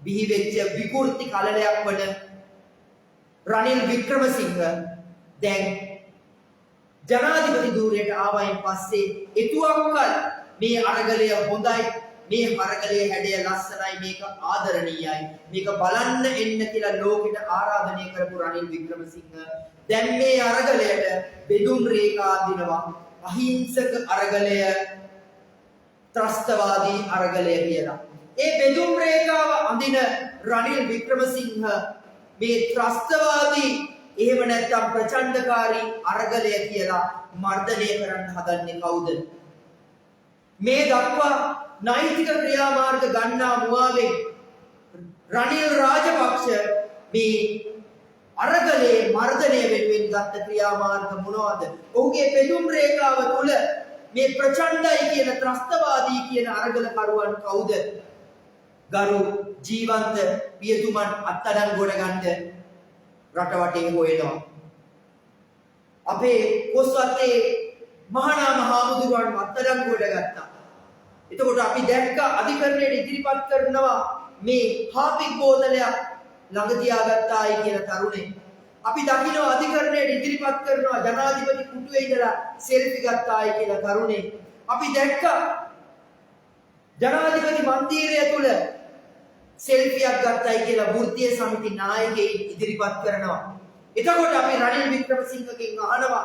බිහි වෙච්ච විකෘති කලලයක් වන රනිල් වික්‍රමසිංහ දැන් ජනාධිපති ධූරයට ආවයින් පස්සේ එතුවක්කල් මේ අරගලය හොඳයි, මේ අරගලයේ හැඩය ලස්සනයි, මේක ආදරණීයයි, මේක බලන්න එන්න කියලා ලෝකෙට ආරාධනය කරපු රනිල් වික්‍රමසිංහ දැන් මේ අරගලයට බෙදුම් රේඛා දිනවා. අහිංසක අරගලය, ත්‍රස්තවාදී අරගලය කියලා. ඒ බෙදුම් රේඛාව අඳින රනිල් වික්‍රමසිංහ මේ ත්‍රස්තවාදී එහෙම නැත්නම් ප්‍රචණ්ඩකාරී අරගලය කියලා මර්ධනය කරන්න හදන්නේ කවුද? මේ දක්වා නෛතික ක්‍රියාමාර්ග ගන්නා මුවාවෙන් රනිල් රාජපක්ෂ මේ අරගලයේ මර්ධනය වෙනුවෙන් ගත්ත ක්‍රියාමාර්ග මොනවද? ඔහුගේ බෙදුම් රේඛාව තුල මේ ප්‍රචණ්ඩයි කියන ත්‍රස්තවාදී කියන අරගලකරුවන් කවුද? ගරු ජීවන්ත පියතුමන් අත්අඩංගුවට ගන්න රට වටේ හොයනවා. අපේ කොස්වත්තේ මහානාම හාමුදුරුවන් අත්අඩංගුවට ගත්තා. එතකොට අපි දැක්ක අධිකරණයට ඉදිරිපත් කරනවා මේ හාපික් බෝතලයක් ළඟ තියාගත්තායි කියන තරුණේ. අපි දකිනවා අධිකරණයට ඉදිරිපත් කරනවා ජනාධිපති කුටුවේ ඉඳලා සෙල්ෆි ගත්තායි කියලා තරුණේ. අපි දැක්ක ජනාධිපති මන්දිරය තුල සෙල්ෆියක් ගත්තයි කියලා වෘත්තීය සමිති නායකයෙක් ඉදිරිපත් කරනවා. එතකොට අපි රනිල් වික්‍රමසිංහගෙන් අහනවා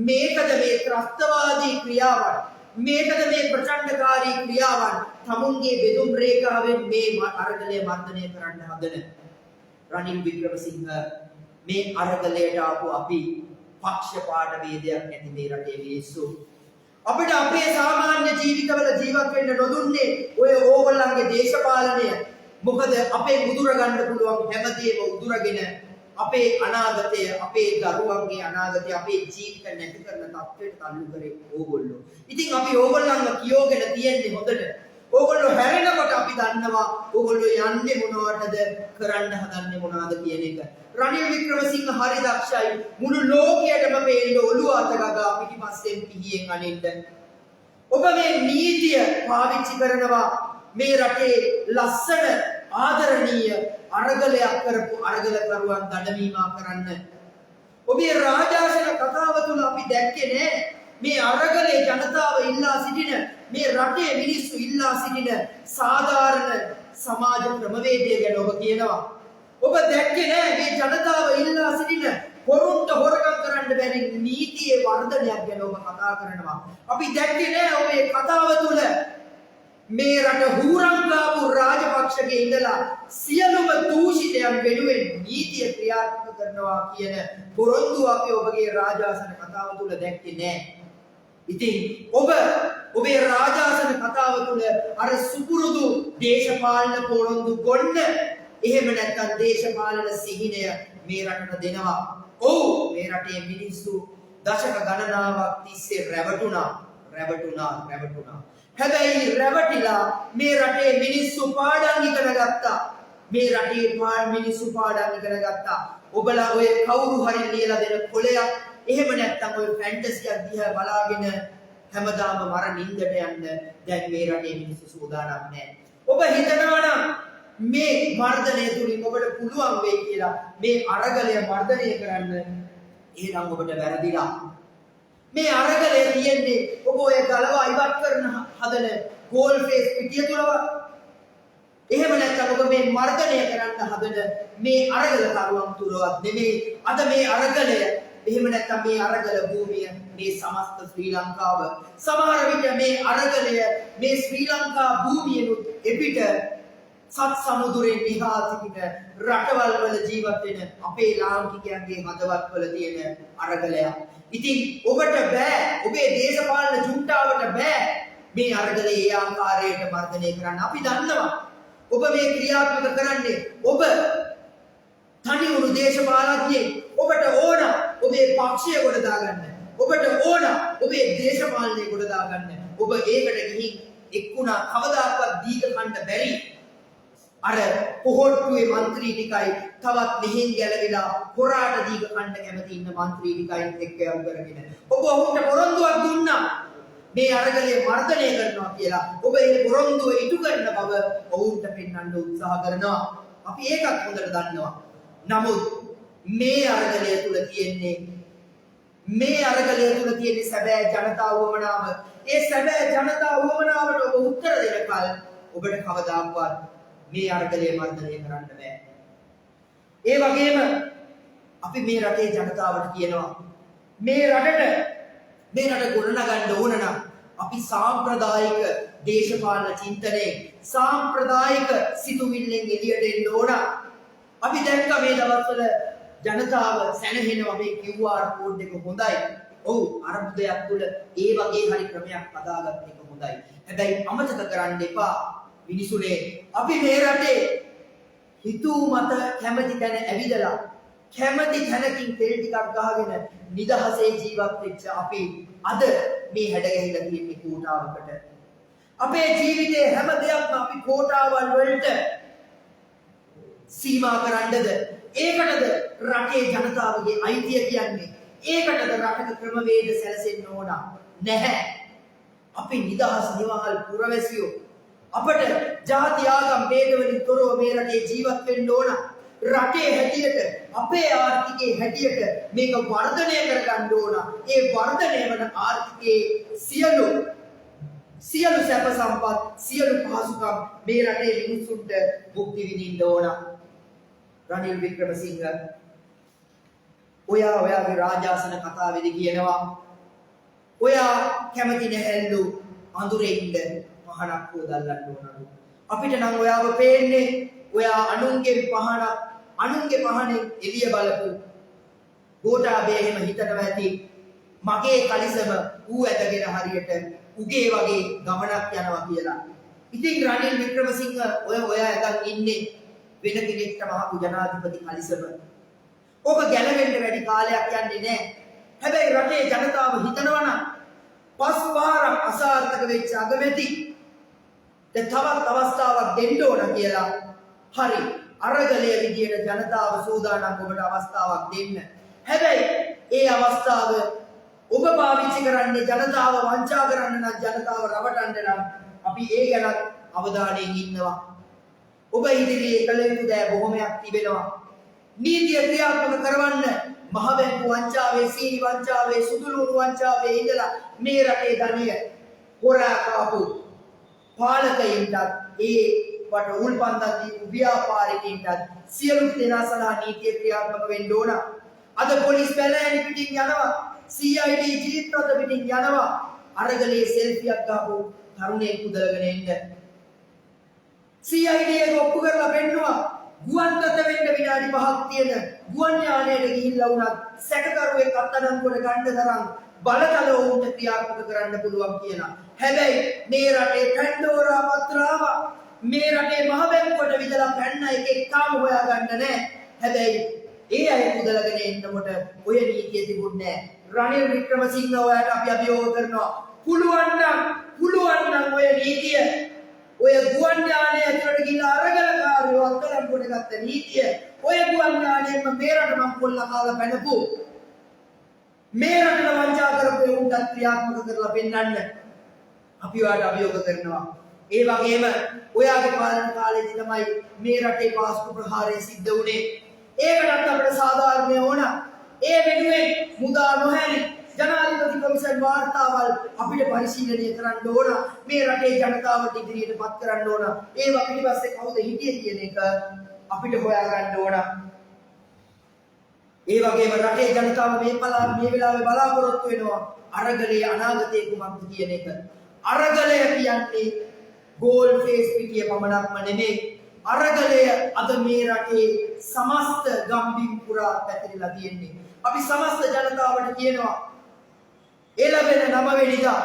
මේකද මේ ත්‍රස්තවාදී ක්‍රියාවන්, මේකද මේ ප්‍රචණ්ඩකාරී ක්‍රියාවන් තමුන්ගේ බෙදුම් රේඛාවෙන් මේ අරගලය මර්ධනය කරන්න හදන රනිල් වික්‍රමසිංහ මේ අරගලයට ආපු අපි පක්ෂපාත ભેදයක් නැති මේ රටේ මිනිස්සු අපිට අපේ සාමාන්‍ය ජීවිතවල ජීවත් වෙන්න නොදුන්නේ ඔය ඕගොල්ලන්ගේ දේශපාලනය. මොකද අපේ උදුර ගන්න පුළුවන් හැමදේම උදුරගෙන අපේ අනාගතය, අපේ දරුවන්ගේ අනාගතය, අපේ ජීවිත නැති කරන තත්ත්වයට තල්ලු කරේ ඕගොල්ලෝ. ඉතින් අපි ඕගොල්ලන්ව කියෝගෙන තියෙන්නේ හොඳට. ඕගොල්ලෝ හැරෙනකොට අපි දන්නවා ඕගොල්ලෝ යන්නේ මොනවටද, කරන්න හදන්නේ මොනවද කියන එක. රනිල් වික්‍රමසිංහ හරි දක්ෂයි. මුළු ලෝකයටම පේන්න ඔළුව අත ගගා පිටිපස්සෙන් පිහියෙන් අනින්න. ඔබ මේ නීතිය පාවිච්චි කරනවා මේ රටේ ලස්සන ආදරණීය අරගලයක් කරපු අරගලකරුවන් දඩමීමා කරන්න. ඔබේ රාජාසන කතාව තුළ අපි දැක්කේ නෑ මේ අරගලේ ජනතාව ඉල්ලා සිටින, මේ රටේ මිනිස්සු ඉල්ලා සිටින සාධාරණ සමාජ ක්‍රමවේදය ගැන ඔබ කියනවා. ඔබ දැක්කේ නෑ මේ ජනතාව ඉල්ලා සිටින හොරුන්ට හොරකම් කරන්න බැරි නීතියේ වර්ධනයක් ගැන ඔබ කතා කරනවා. අපි දැක්කේ නෑ ඔබේ කතාව තුළ මේ රට හුරංගාපු රාජපක්ෂගේ ඉඳලා සියලුම දූෂිතයන් වෙනුවෙන් නීතිය ක්‍රියාත්මක කරනවා කියන පොරොන්දු අපි ඔබගේ රාජාසන කතාව තුළ දැක්කේ නෑ. ඉතින් ඔබේ රාජාසන කතාව තුළ අර සුපුරුදු දේශපාලන පොරොන්දු ගොන්න, එහෙම නැත්නම් දේශපාලන සිහිනය මේ රටට දෙනවා. ඔව්, මේ රටේ මිනිස්සු දශක ගණනාවක් තිස්සේ රැවටුණා. හැබැයි රැවටිලා මේ රටේ මිනිස්සු පාඩම් ඉගෙන ගත්තා. මේ රටේ මිනිස්සු පාඩම් ඉගෙන ගත්තා. ඔබලා ඔය කවුරු හරි ලියලා දෙන කොලයක්, එහෙම නැත්නම් ඔය ෆැන්ටසියක් දිහා බලාගෙන හැමදාම මර නින්දට යන්න දැන් මේ රටේ මිනිස්සු සූදානම් නැහැ. ඔබ හිතනවා නම් මේ මර්ධනය තුලින් ඔබට පුළුවන් වෙයි කියලා මේ අරගලය මර්ධනය කරන්න, එහෙනම් ඔබට වැරදිලා. මේ අරගලය තියෙන්නේ ඔබ ඔය ගලවා ඉවත් කරන හදන ගෝල් ෆේස් පිටිය තුලව. එහෙම නැත්නම් ඔබ මේ මර්ධනය කරන්න හදන මේ අරගල කරුවන් තුරවත් නෙමෙයි. අද මේ අරගලය එහෙම නැත්නම් මේ අරගල භූමිය මේ සමස්ත ශ්‍රී ලංකාව. සමහර විට මේ අරගලය මේ ශ්‍රී ලංකා භූමියනුත් එපිට සත් සමුදුරෙන් එහා සිටින රටවල් වල ජීවත් වෙන අපේ ලාංකිකයන්ගේ හදවත්වල තියෙන අරගලයක්. ඉතින් ඔබට බෑ, ඔබේ දේශපාලන ජුන්ටාවට බෑ මේ අරගලේ ඒ ආකාරයට මර්ධනය කරන්න. අපි දන්නවා ඔබ මේ ක්‍රියාත්මක කරන්නේ ඔබ තනි වුණු දේශපාලඥයෙක්. ඔබට ඕන ඔබේ පක්ෂය කොට දාගන්න. ඔබට ඕන ඔබේ දේශපාලනය කොට දාගන්න. ඔබ ඒකට ගිහින් එක්කුණා කවදාකවත් දීක කන්න බැරි අර පොහොට්ටුවේ മന്ത്രി ටිකයි තවත් මෙහෙන් ගැලවිලා හොරාට දීක කන්න කැමති ඉන්න മന്ത്രി ටිකයි එක්ක යම් කරගෙන ඔබ ඔහුට පොරොන්දුවක් දුන්නා මේ අරගලයේ මර්ධනය කරනවා කියලා. ඔබ ඒ පොරොන්දුව ඉටු කරන බව ඔවුන්ට පෙන්වන්න උත්සාහ කරනවා. අපි ඒකත් හොඳට දන්නවා. නමුත් මේ අරගලය තුල තියෙන්නේ සැබෑ ජනතා වුවමනාව. ඒ සැබෑ ජනතා වුවමනාවට ඔබ උත්තර දෙනකල් ඔබට කවදාවත් මේ අරගලය මර්ධනය කරන්න බෑ. ඒ වගේම අපි මේ රටේ ජනතාවට කියනවා මේ රට ගොඩනගන්න ඕන නම් අපි සාම්ප්‍රදායික දේශපාලන චින්තනයේ සාම්ප්‍රදායික සිතුවිල්ලෙන් එළියට එන්න ඕන. අපි දැක්ක මේ දවස්වල ජනතාව සැනහෙනවා මේ QR කෝඩ් එක හොඳයි. ඔව් අරමුදයක් තුළ ඒ වගේ හරි ක්‍රමයක් හදාගන්න එක හොඳයි. හැබැයි අමතක කරන්න එපා මිනිසුනේ අපි මේ රටේ හිතූ මත කැමති තැන ඇවිදලා කැමති තැනකින් තෙල් ටිකක් ගහගෙන නිදහසේ ජීවත් වෙච්ච අපි අද මේ හැඩ ගැහිලා තියෙන්නේ කෝටාවකට. අපේ ජීවිතේ හැම දෙයක්ම අපි කෝටාවල් වලට සීමා කරන්නද? ඒකටද රටේ ජනතාවගේ අයිතිය කියන්නේ? ඒකටද රටක ක්‍රමවේද සැලසෙන්න ඕන? නැහැ. අපි නිදහස් නිවහල් පුරවැසියෝ අපට ಜಾති ආගම් ભેද වලින් තොරව මේ රටේ ජීවත් වෙන්න ඕන. රටේ හැටියට අපේ ආර්ථිකයේ හැටියට මේක වර්ධනය කරගන්න ඕන. ඒ වර්ධනය වන ආර්ථිකයේ සියලු සැප සම්පත් සියලු පහසුකම් මේ රටේ මිනිසුන්ට භුක්ති විඳින්න ඕන. රනිල් වික්‍රමසිංහ ඔයාගේ රාජාසන කතාවේදී කියනවා ඔයා කැමති නැහැලු අඳුරෙන්න පහනක් හොදල්ලන්න ඕනලු. අපිට නම් ඔයාව පේන්නේ ඔයා අනුන්ගේ පහනෙන් එළිය බලපු ගෝඨාභය එහෙම හිතනවා ඇති මගේ කලිසම ඌ ඇදගෙන හරියට උගේ වගේ ගමනක් යනවා කියලා. ඉතින් රනිල් වික්‍රමසිංහ ඔයා ඇදන් ඉන්නේ වෙන කෙනෙක්ට මහපු ජනාධිපති කලිසම. ඕක ගැලවෙන්න වැඩි කාලයක් යන්නේ නැහැ. හැබැයි රටේ ජනතාව හිතනවා නම් පස් වාරක් අසාර්ථක වෙච්ච අගමැති තවත් අවස්ථාවක් දෙන්න ඕන කියලා. හරි අරගලයේ විදියට ජනතාව සූදානම් ඔබට අවස්ථාවක් දෙන්න. හැබැයි ඒ අවස්ථාව ඔබ පාවිච්චි කරන්නේ ජනතාව වංචා කරන්න නම් ජනතාව රවටන්න නම් අපි ඒ ගැන අවධානයෙන් ඉන්නවා. ඔබ ඉදිරියේ කළ යුතු දෑ බොහොමයක් තිබෙනවා. නීතිය ක්‍රියාත්මක කරවන්න මහ බැංකු වංචාවේ සීනි වංචාවේ සුදුලුණු වංචාවේ ඉඳලා මේ රටේ ධනිය හොරා කාපු පාලකයින්ටත් ඒ වට උල්පන්දන් දීපු ව්‍යාපාරිකයින්ටත් සියලු දෙනා සඳහා නීතිය ක්‍රියාත්මක වෙන්න ඕන. අද පොලිස් බැලෑලි පිටින් යනවා, CID ජීප් රථ පිටින් යනවා අරගලේ සෙල්ෆියක් ගහපු තරුණයෙක් උදලගෙන එන්න. CID එක ඔප්පු කරලා පෙන්නවා ගුවන් ගත වෙන්න විනාඩි 5ක් තියෙන ගුවන් යානයට ගිහිල්ලා වුණත් සැකකරුවෙක් අත්අඩංගුවට ගන්න තරම් බලතල වුන්ට ක්‍රියාත්මක කරන්න පුළුවන් කියලා. හැබැයි මේ රටේ පැන්ඩෝරා පත්‍රාව මේ රටේ මහ බැංකුවට විදලා පැන්න එකෙක් තාම හොයාගන්න නැහැ. හැබැයි ඒ අය උදලගෙන එන්නකොට ඔය නීතිය තිබුණේ නැහැ. රනිල් වික්‍රමසිංහ ඔයාට අපි අභියෝග කරනවා පුළුවන් නම් ඔය නීතිය ඔය ගුවන් යානය ඇතුළට ගිහිල්ලා අරගලකාරයෝ අත්අඩංගුවට ගත්ත නීතිය ඔය ගුවන් යානයෙන්ම මේ රට මං කොල්ලා කාලා පැනපු මේ රටට වංචා කරපු උන්ට ක්‍රියාත්මක කරලා පෙන්වන්න අපි ඔයාට අභියෝග කරනවා. ඒ වගේම ඔයාගේ පාලන කාලේදී තමයි මේ රටේ පාස්කු ප්‍රහාරය සිද්ධ වුණේ. ඒකටත් අපිට සාධාරණය ඕන. ඒ වෙනුවෙන් මුදා නොහැලි ජනාධිපතිකම කොමිෂන් වාර්තාවල් අපිට පරිශීලනය කරන්න ඕන. මේ රටේ ජනතාවට ඉදිරියට පත් කරන්න ඕන. ඒවා පිටිපස්සේ කවුද හිටියේ කියන එක අපිට හොයාගන්න ඕන. ඒ වගේම රටේ ජනතාව මේ වෙලාවේ බලාපොරොත්තු වෙනවා අරගලේ අනාගතයේ කුමක්ද කියන එක. අරගලය කියන්නේ ගෝල් ෆේස් පිටිය පමණක්ම නෙමෙයි. අරගලය අද මේ රටේ සමස්ත ගම්බිම් පුරා පැතිරලා තියෙන්නේ. අපි සමස්ත ජනතාවට කියනවා එළවෙන 9 වෙනිදා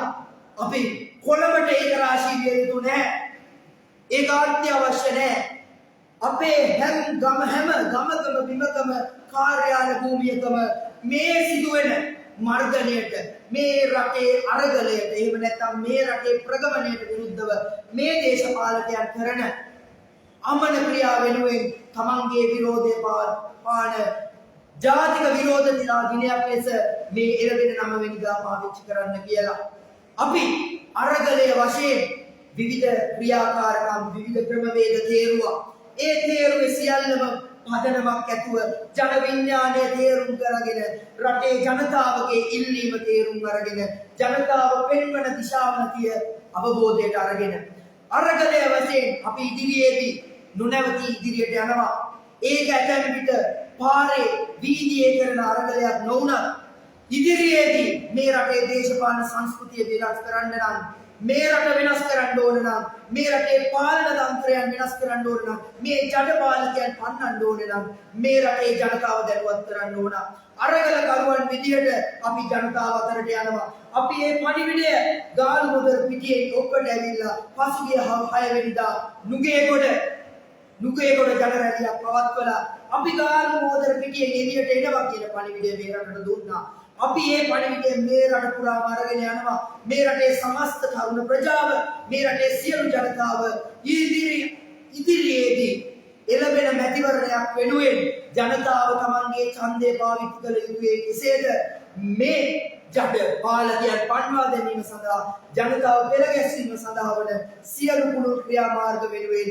අපි කොළඹට ඒක රාශී විය යුතු නැහැ. ඒක අත්‍යවශ්‍ය නැහැ. අපේ හැම ගමකම බිමකම කාර්යාල භූමියකම මේ සිදුවෙන මර්ධනයට මේ රටේ අරගලයට එහෙම නැත්නම් මේ රටේ ප්‍රගමණයට විරුද්ධව මේ දේශපාලකයන් කරන අමන ක්‍රියා වෙනුවෙන් තමන්ගේ විරෝධය පාන ජාතික විරෝධ දිනයක් ලෙස මේ එළවෙන 9 වෙනිදා පාවිච්චි කරන්න කියලා අපි අරගලයේ වශයෙන් විවිධ ක්‍රියාකාරකම් විවිධ ක්‍රමවේද තේරුවා. ඒ තේරුවේ සියල්ලම පදනමක් ඇතුව ජන විඥානය තේරුම් කරගෙන රටේ ජනතාවගේ ඉල්ලීම තේරුම් අරගෙන ජනතාව පෙන්වන දිශාවනතිය අවබෝධයට අරගෙන අරගලයේ වශයෙන් අපි ඉදිරියේදී නොනවති ඉදිරියට යනවා. ඒක ඇතැම් විට පාරේ වීදියේ කරන අරගලයක් නොවුනත් ඉදිරියේදී මේ රටේ දේශපාලන සංස්කෘතිය වෙනස් කරන්න නම් මේ රට වෙනස් කරන්න ඕන නම් මේ රටේ පාලන තන්ත්‍රයන් වෙනස් කරන්න ඕන නම් මේ ජඩපාලකයන් පන්නන්න ඕන නම් මේ රටේ ජනතාව දැනුවත් කරන්න ඕන. අරගල කරුවන් විදියට අපි ජනතාව අතරට යනවා. අපි මේ පණිවිඩය ගාලු මුදල් පිටියේ ඔබට ඇවිල්ලා පසුගිය 6 වෙනිදා නුගේගොඩ ජනරැලියක් පවත්වලා අපි ගාලු මුදල් පිටියේ එළියට එනවා කියන පණිවිඩය මේ රටට දුන්නා. අපි මේ පණිවිඩය මේ රට පුරාම අරගෙන යනවා. මේ රටේ සමස්ත තරුණ ප්‍රජාව, මේ රටේ සියලු ජනතාව ඉදිරියේදී එළඹෙන මැතිවරණයක් වෙනුවෙන් ජනතාව තමන්ගේ ඡන්දය පාවිච්චි කළ යුතුයි. කෙසේද මේ ජඩ පාලකයන් පන්වා දැමීම සඳහා ජනතාව පෙළ ගැස්වීම සඳහා වන සියලු කුළු ක්‍රියාමාර්ග වෙනුවෙන්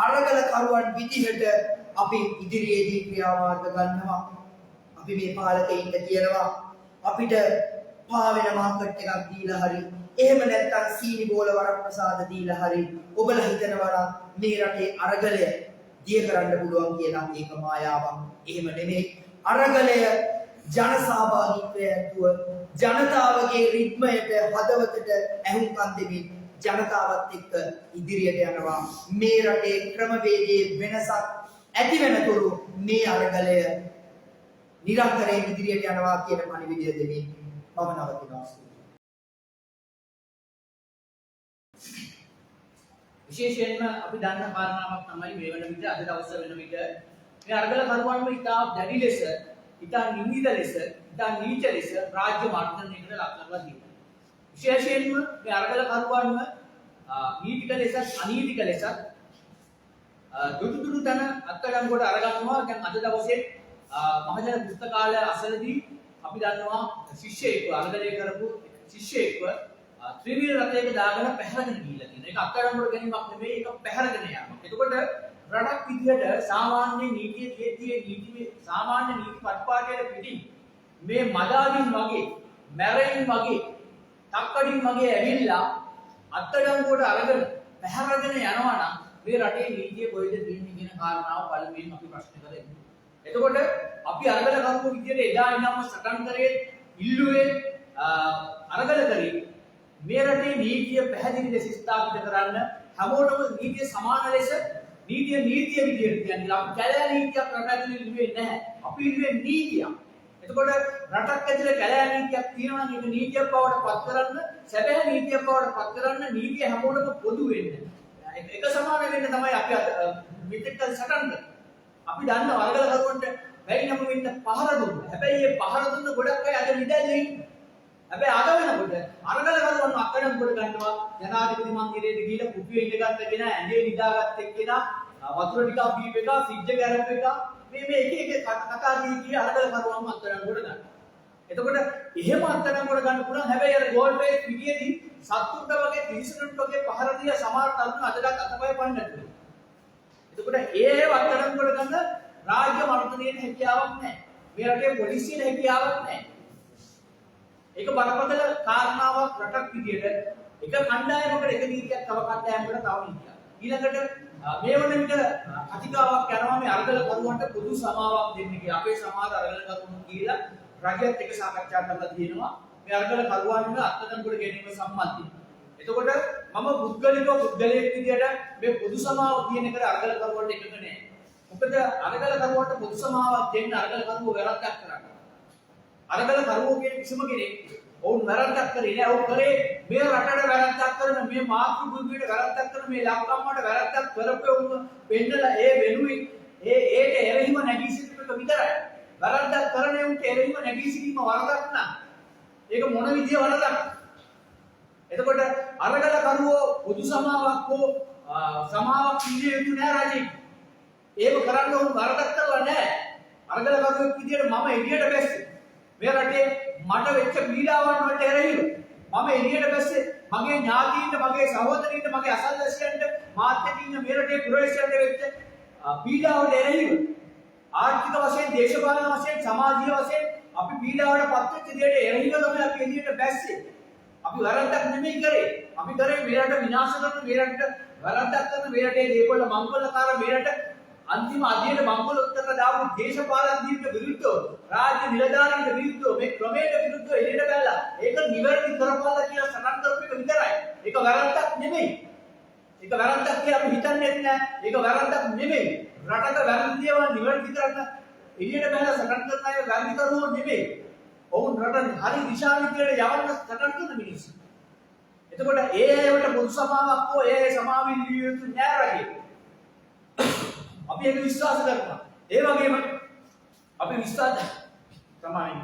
අරගල කරුවන් විදිහට අපි ඉදිරියේදී ක්‍රියාමාර්ග ගන්නවා. අපි මේ පාලකයින්ට කියනවා අපිට පාවෙන මාකට් එකක් දීලා හරි එහෙම නැත්නම් සීනි බෝල වරප්‍රසාද දීලා හරි ඔබලා හිතනවා මේ රටේ අරගලය දිය කරන්න පුළුවන් කියලා. ඒක මායාවක්. එහෙම නෙමෙයි. අරගලය ජන සහභාගීත්වය ඇතුව ජනතාවගේ රිද්මයට හදවතට ඇහුම්කන් දෙමින් ජනතාවත් එක්ක ඉදිරියට යනවා. මේ රටේ ක්‍රමවේදයේ වෙනසක් ඇති වෙනතුරු මේ අරගලය නිරන්තරයෙන් ඉදිරියට යනවා කියන පණිවිඩය දෙමින් මම නවතිනවා. විශේෂයෙන්ම අපි දන්න කාරණාවක් තමයි මේ වෙන විට අද දවස වෙන විට මේ අරගල කරුවන්ම ඉතා දැඩි ලෙස, ඉතා නිඳිද ලෙස, ඉතා නීච ලෙස රාජ්‍ය මර්ධනයකට ලක් කරලා තියෙනවා. විශේෂයෙන්ම මේ අරගල කරුවන්ම නීතික ලෙස, අනීතික ලෙස දුටු තන අත්අඩංගුවට අරගන්නවා. දැන් අද දවසේ මහජන පුස්තකාලය අසලදී අපි දන්නවා ශිෂ්‍යයෙක්ව අරගලය කරපු ශිෂ්‍යයෙක්ව ත්‍රිවිධ රථයක දාගෙන පැහැරගෙන ගිහිල්ලා තියෙනවා. ඒක අත්අඩංගුවට ගැනීමක් නෙමෙයි, ඒක පැහැරගෙන යාමක්. එතකොට රටක් විදියට සාමාන්‍ය නීතියේ සාමාන්‍ය නීති පට්පාඩයට පිටින් මේ මදාවින් වගේ, මැරෙයින් වගේ, තක්කඩින් වගේ ඇවිල්ලා අත්අඩංගුවට අරගෙන පැහැරගෙන යනවා නම් මේ රටේ නීතිය කොහෙද තියෙන්නේ කියන කාරණාව පළමුවෙන් අපි ප්‍රශ්න කරමු. එතකොට අපි අරගල කරුණු විදියට එදා ඉඳන්ම සටන් කරේ ඉල්ලුවේ අරගල කරේ මේ රටේ නීතිය පැහැදිලි ලෙස ස්ථාපිත කරන්න හැමෝටම නීතිය සමාන ලෙස නීතිය විදියට කියන්නේ අපි කැලෑ නීතියක් රට ඇතුලේ ඉල්ලුවේ නැහැ. අපි ඉල්ලුවේ නීතියක්. එතකොට රටක් ඇතුලේ කැලෑ නීතියක් තියෙනවා නම් ඒක නීතියක් බවට පත් කරන්න, සැබෑ නීතියක් බවට පත් කරන්න නීතිය හැමෝටම පොදු වෙන්න. ඒක සමාන වෙන්න තමයි අපි මෙතෙක් සටන් කරන්නේ. අපි දන්න අරගල කරුවන්ට වැඩි නම් වෙන්න පහර දුන්නා. හැබැයි මේ පහර දුන්න ගොඩක් අය අද නිදැල්ලේ ඉන්නේ. හැබැයි අද වෙනකොට අරගල කරුවන් අත්අඩංගුවට ගන්නවා. ජනාධිපති මන්දිරයට ගිහිල්ලා කුපියේ ඉඳගත්තගෙන ඇඳේ නිදාගත්ත එක්කෙනා වතුර ටිකක් බීප් එක, ෆ්‍රිජ් එක ගරප් එක මේ එක කතා දී අරගල කරුවන් අත්අඩංගුවට ගන්නවා. එතකොට එහෙම අත්අඩංගුවට ගන්න පුළුවන්. හැබැයි අර ගෝල්ඩ් බේස් පිටියේදී සත්තුන්ට වගේ තිරිසනුන්ට වගේ පහර දීලා සමහර තරුණ අදටත් අතපය පන්නනවා. එතකොට ඒ වත්තඩංගුවට ගන්න රාජ්‍ය මර්ධනයේ හැකියාවක් නැහැ. මේ රටේ පොලිසියේ හැකියාවක් නැහැ. ඒක බරපතල කාරණාවක් රටක් විදියට එක කණ්ඩායමකට එක නීතියක් තව කණ්ඩායමකට තව නීතියක්. ඊළඟට මේ වන විට කතිකාවක් යනවා මේ අරගල කරුවන්ට පොදු සමාවක් දෙන්න කියලා. අපේ සමාජ අරගල කරුවන් කියලා රජයත් එක්ක සාකච්ඡා කරලා තියෙනවා. මේ අරගල කරුවන් අත්දැකීම් ගැනීම සම්බන්ධයෙන්. එතකොට මම පුද්ගලයෙක් විදියට මේ පොදු සමාව කියන එකට අරගල කරුවන්ට එකක නෑ. මොකද අරගල කරුවන්ට පොදු සමාවක් දෙන්න අරගල කරුවෝ වැරද්දක් කරා. අරගල කරුවෝ කියන කිසිම කෙනෙක් ඔවුන් වැරද්දක් කරේ නෑ. ඔවුන් කරේ මේ රටට වැරද්දක් කරන මේ මාතෘ භූමියට වැරද්දක් කරන මේ ලංකම්මට වැරද්දක් කරපෙවුන් පෙන්නලා ඒ වෙනුවෙන් ඒට එරෙහිව නැගී සිටීමක විතරයි. වැරද්දක් කරන උන්ට එරෙහිව නැගී සිටීම වරදක් නා. ඒක මොන විදිය වරදක්? එතකොට අරගල කරුවෝ පොදු සමාවක් හෝ සමාවක් ඉන්නේ යුතු නෑ රජෙක්. ඒක කරන්න උන් වරදක් කරලා නෑ. අරගල කරුවෙක් විදියට මම එළියට බැස්සේ. මේ රටේ මට වෙච්ච පීඩාවන් වලට එරෙහිව මම එළියට බැස්සේ මගේ ඥාතීන්ට මගේ සහෝදරීන්ට මගේ අසල්වැසියන්ට මාත් එක්ක ඉන්න මේ රටේ පුරවැසියන්ට වෙච්ච පීඩාවට එරෙහිව ආර්ථික වශයෙන් දේශපාලන වශයෙන් සමාජීය වශයෙන් අපි පීඩාවට පත් වෙච්ච දෙයට එරෙහිව තමයි අපි එළියට බැස්සේ. අපි වැරද්දක් නෙමෙයි කරේ. අපි කරේ මේ රට විනාශ කරන මේ රටට වැරද්දක් කරන මේ රටේ දේපොළ මංගලකාර මේ රට අන්තිම අධ්‍යයන මංගල උත්තර දාපු දේශපාලනීයට විරුද්ධව රාජ්‍ය නිලධාරීන්ට විරුද්ධව මේ ක්‍රමයට විරුද්ධව එළියට බැලලා ඒක නිවැරදි කරපළා කියලා සටන් කරපු එක විතරයි. ඒක වැරද්දක් නෙමෙයි. ඒක වැරද්දක් කියලා අපි හිතන්නේ නැහැ. ඒක වැරද්දක් නෙමෙයි. රටක වැරදි දේවල් නිවැරදි කරන්න එළියට බැලලා සටන් කරන අය වැරදි කරුවෝ නෙමෙයි. ඔවුන් රට හරි දිශාවිදියට යවන්න සටන් කරන මිනිස්සු. එතකොට ඒ අයට පොදු සමාවක් හෝ ඒ සමාවෙන් වියුතු නෑ රටේ. අපි ඒක විශ්වාස කරනවා. ඒ වගේම අපි විශ්වාස තමයි.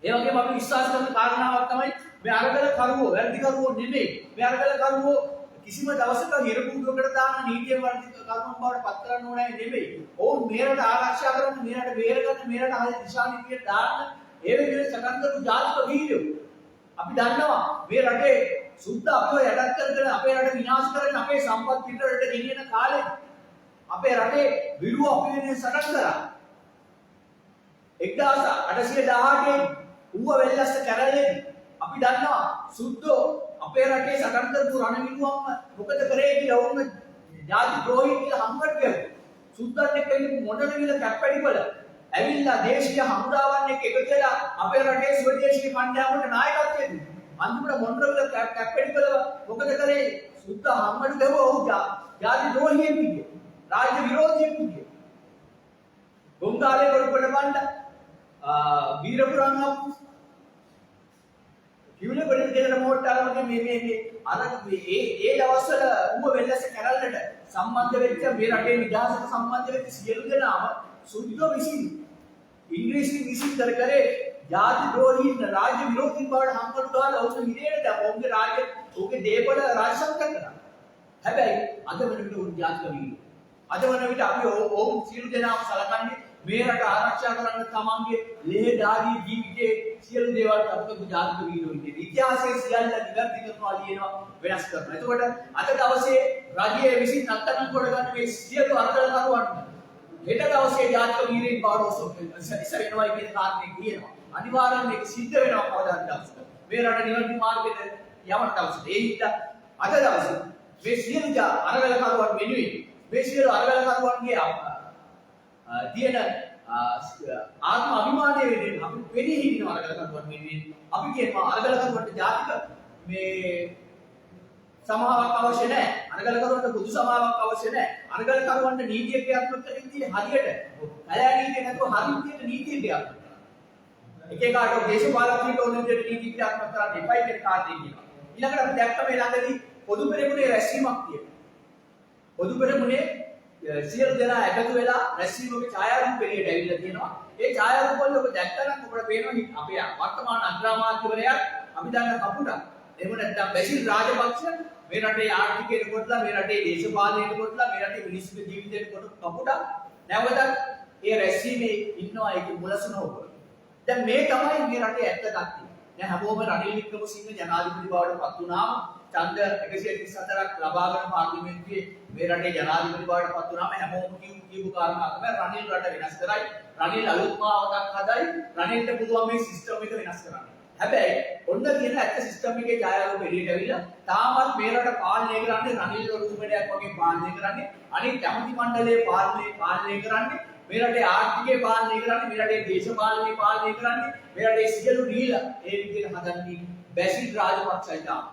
ඒ වගේම අපි විශ්වාස කරන කාරණාවක් තමයි මේ අරගල කරුවෝ වැරදි කරුවෝ නෙමෙයි. මේ අරගල කරුවෝ කිසිම දවසක හිරපුදුකට දාන නීතිය වර්ධිත කරුවන් බවට පත් කරන්න ඕනේ නෙමෙයි. ඔවුන් මේකට ආරක්ෂා කරන්න, මේකට බේරගන්න, මේකට හරි දිශානීතිය දාන්න ඒ විදිහට සටන් කරපු ජාතික වීරයෝ. අපි දන්නවා මේ රටේ සුද්ධ අපව යටත් කරගෙන අපේ රට විනාශ කරගෙන අපේ සම්පත් පිටරට ගෙනියන කාලේ අපේ රටේ විරුව අපි වෙනුවෙන් සටන් කරා. 1818 ඌව වෙල්ලස්ස කැරළේ අපි දන්නවා සුද්ධෝ අපේ රටේ සටන් කරපු රණවිරුවන්ම මොකද කරේ කියලා වුණ ජාති ද්‍රෝහී කියලා හම්බට ගියා. සුද්ධන් එක්ක ඉන්න මොඩරවිල කැප්පැඩිවල ඇවිල්ලා දේශීය හමුදාවන් එක්ක එකතු වෙලා අපේ රටේ ස්වදේශීය කණ්ඩායමකට නායකත්වය දුන්නා. අන්තිමට මොඩරවිල කැප්පැඩිවල මොකද කරේ? සුද්ධ හම්බට ගහුවා ඔහු ජාති ද්‍රෝහියෙක් විදියට. राज्य विरोधी होंगे गोंगाले कोड बंड वीरपुराण කිව්ල පොඩි දෙයකට මෝට්ටාල වගේ මේ අර ඒ දවස්වල ඌව වෙල්ලස කැරල්ලට සම්බන්ධ වෙච්ච මේ රටේ නිදහසට සම්බන්ධ වෙච්ච සියලු දෙනාම සුද්ධ විසින් ඉංග්‍රීසි විසින් කරේ ජාති ද්‍රෝහීන් රාජ්‍ය විරෝධීන් බවට හම්බුන දාලා ඔවුන් හිරේට දැන් ඔවුන්ගේ රාජ්‍ය ඔවුන්ගේ දේපොළ රාජසංකම් කරා. හැබැයි අද වෙන විට උන් ජාතික වීරයෝ. අද වෙන විට අපි ඔවුන් සියලු දෙනාම සලකන්නේ මේ රට ආරක්ෂා කරන්න තමන්ගේ ලේ දාඩි ජීවිතේ සියලු දේවල් අපේ ජාතික වීරයෝ ඉන්නේ. ඉතිහාසයේ සියල්ල නිවැරදි කරනවා ලියනවා වෙනස් කරනවා. එතකොට අද දවසේ රජයේ විසින් අත්අඩංගු කරගන්න මේ සියලු අර්ථකරුවන් හෙට දවසේ ජාතික වීරයන් බවට ඔසවනවා. ඉස්සර වෙනවා කියන කාරණේ කියනවා. අනිවාර්යයෙන් මේක සිද්ධ වෙනවා කවදාද දවසක. මේ රට නිවැරදි මාර්ගයට යවන්න දවසට. ඒ හින්දා අද දවසේ මේ සියලු අරගල කරුවන් වෙනුවෙන් මේ සියලු අරගල කරුවන්ගේ තියෙන ආත්ම අභිමානය වෙනුවෙන් අපි වෙණි හිටින අරගල කරුවන් වෙනුවෙන් අපි කියනවා අරගල කරුවන්ට ජාතික මේ සමාවක් අවශ්‍ය නැහැ. අරගල කරුවන්ට පොදු සමාවක් අවශ්‍ය නැහැ. අරගල කරුවන්ට නීතිය ක්‍රියාත්මක කරන්නේ හරියට කලෑ නීතිය නැතුව හරි විදියට නීතිය ක්‍රියාත්මක කරනවා. එක එකට දේශපාලකීට ඕන විදියට නීති ක්‍රියාත්මක කරන්න එපයි කියන කාර්යය කියනවා. ඊළඟට අපි දැක්ක මේ ළඟදී පොදු පෙරමුණේ රැස්වීමක් තියෙනවා. පොදු පෙරමුණේ සියලු දෙනා එකතු වෙලා රැස්වීමේ ඡායාරූප එළියට ඇවිල්ලා තියෙනවා. ඒ ඡායාරූප වල ඔබ දැක්කනම් ඔබට පේනවා අපේ වර්තමාන අග්‍රාමාත්‍යවරයා අපි දන්න කපුටා. එහෙම නැත්නම් බැසිල් රාජපක්ෂ මේ රටේ ආර්ථිකයට කොටලා මේ රටේ දේශපාලනයට කොටලා මේ රටේ මිනිස්සුගේ ජීවිතයට කොට කපුටා. නැවතත් ඒ රැස්වීමේ ඉන්නවා ඒක මුලසුන ඔබ. දැන් මේ තමයි මේ රටේ ඇත්ත තත්ත්වය. දැන් හැමෝම රනිල් වික්‍රමසිංහ ජනාධිපති බවට පත් වුණාම ඡන්ද 134ක් ලබාගෙන පාර්ලිමේන්තුවේ මේ රටේ ජනාධිපති බවට පත් වුණාම හැමෝම කියපු කාරණා තමයි රනිල් රට වෙනස් කරයි. රනිල් අලුත් මාවතක් හදයි. රනිල්ට පුළුවන් මේ සිස්ටම් එක වෙනස් කරන්න. හැබැයි ඔන්න කියන ඇත්ත සිස්ටම් එකේ ඡායාරූප එළියට ඇවිල්ලා තාමත් මේ රට පාලනය කරන්නේ රනිල් රූපඩයක් වගේ පාලනය කරන්නේ අනිත් ඇමති මණ්ඩලයේ පාලනය කරන්නේ මේ රටේ ආර්ථිකය පාලනය කරන්නේ මේ රටේ දේශපාලනය පාලනය කරන්නේ මේ රටේ සියලු නීල ඒ විදිහට හදන්නේ බැසිල් රාජපක්ෂයි තාම.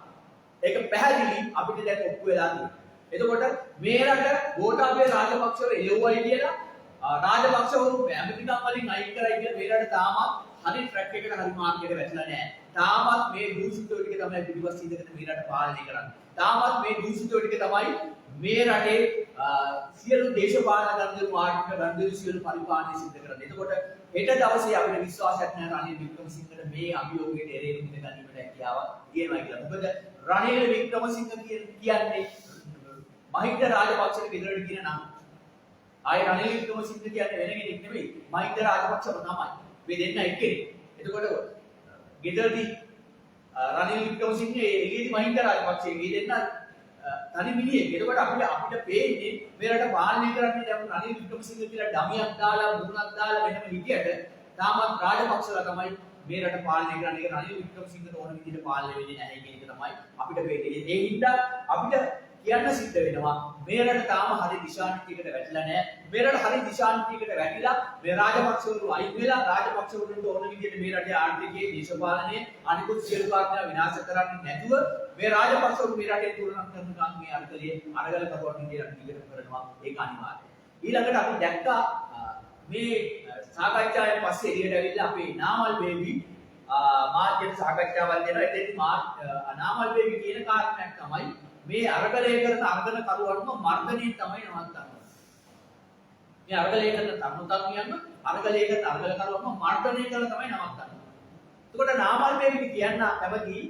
ඒක පැහැදිලි අපිට දැන් ඔප්පු වෙලා තියෙනවා. එතකොට මේ රට ගෝඨාභය රාජපක්ෂව එළුවයි කියලා රාජපක්ෂවරු ඇමතිකම් වලින් අයින් කරයි කියලා මේ රට තාමත් හරි ට්‍රැක් එකට හරි මාර්ගයකට වැටලා නැහැ. තාමත් මේ දූෂිතෝ ටික තමයි පිටිපස්ස ඉඳගෙන මේ රට පාලනය කරන්නේ. තාමත් මේ දූෂිතෝ ටික තමයි මේ රටේ සියලු දේශපාලන ගණන්වල ආර්ථික ගණන්වල සියලු පරිපාලනය සිද්ධ කරන්නේ. එතකොට හෙට දවසේ අපිට විශ්වාසයක් නැහැ රනිල් වික්‍රමසිංහට මේ අභියෝගයට එරෙහිව ඉඳ ගැනීමට හැකියාවක් තියෙනවා කියලා. මොකද රනිල් වික්‍රමසිංහ කියන්නේ මහින්ද රාජපක්ෂට ගෙදරට කියන නම. ආයේ රනිල් වික්‍රමසිංහ කියන්නේ වෙන කෙනෙක් නෙමෙයි. මහින්ද රාජපක්ෂම තමයි. මේ දෙන්න එක්කෙනෙක්. එතකොට ගෙදරදී රනිල් වික්‍රමසිංහ එළියේදී මහින්ද රාජපක්ෂ මේ දෙන්න තනි මිනිහෙක්. එතකොට අපිට පේන්නේ මේ රට පාලනය කරන්නේ දැන් රනිල් වික්‍රමසිංහ කියලා ඩමියක් දාලා මුණක් දාලා වෙනම හිටියට තාමත් රාජපක්ෂලා තමයි මේ රට පාලනය කරන්නේ. ඒක රනිල් වික්‍රමසිංහට ඕන විදිහට පාලනය වෙන්නේ නැහැ කියන එක තමයි අපිට පේන්නේ. ඒ හින්දා අපිට කියන්න සිද්ධ වෙනවා මේ රට තාම හරි දිශානීතියකට වැටිලා නැහැ. මේ රට හරි දිශානීතියකට වැටිලා මේ රාජපක්ෂවරු අයින් වෙලා රාජපක්ෂවරුන්ට ඕන විදිහට මේ රටේ ආර්ථිකයේ දේශපාලනයේ අනිකුත් සියලු කාර්යය විනාශ කරන්නේ නැතුව මේ රාජපක්ෂවරු මේ රටේ තුලනක් කරන මේ අර්ථයේ අරගල කරවන්න කියලා පිළිගන්න කරනවා. ඒක අනිවාර්යයි. ඊළඟට අපි දැක්කා මේ සාකච්ඡාවෙන් පස්සේ එළියට ඇවිල්ලා අපේ නාමල් බේබි මාධ්‍යට සාකච්ඡාවල් දෙනවා. එතෙන්දී නාමල් බේබි කියන කාරණයක් තමයි මේ අරගලය කරන අරගල කරුවන්ව මර්ධනය තමයි නවත්තන්නේ. මේ අරගලය කරන තරුණයන්ව අරගලය කරන අරගල කරුවන්ව මර්ධනය කරලා තමයි නවත්තන්නේ. එතකොට නාමල් බේබි කියන්න කැමති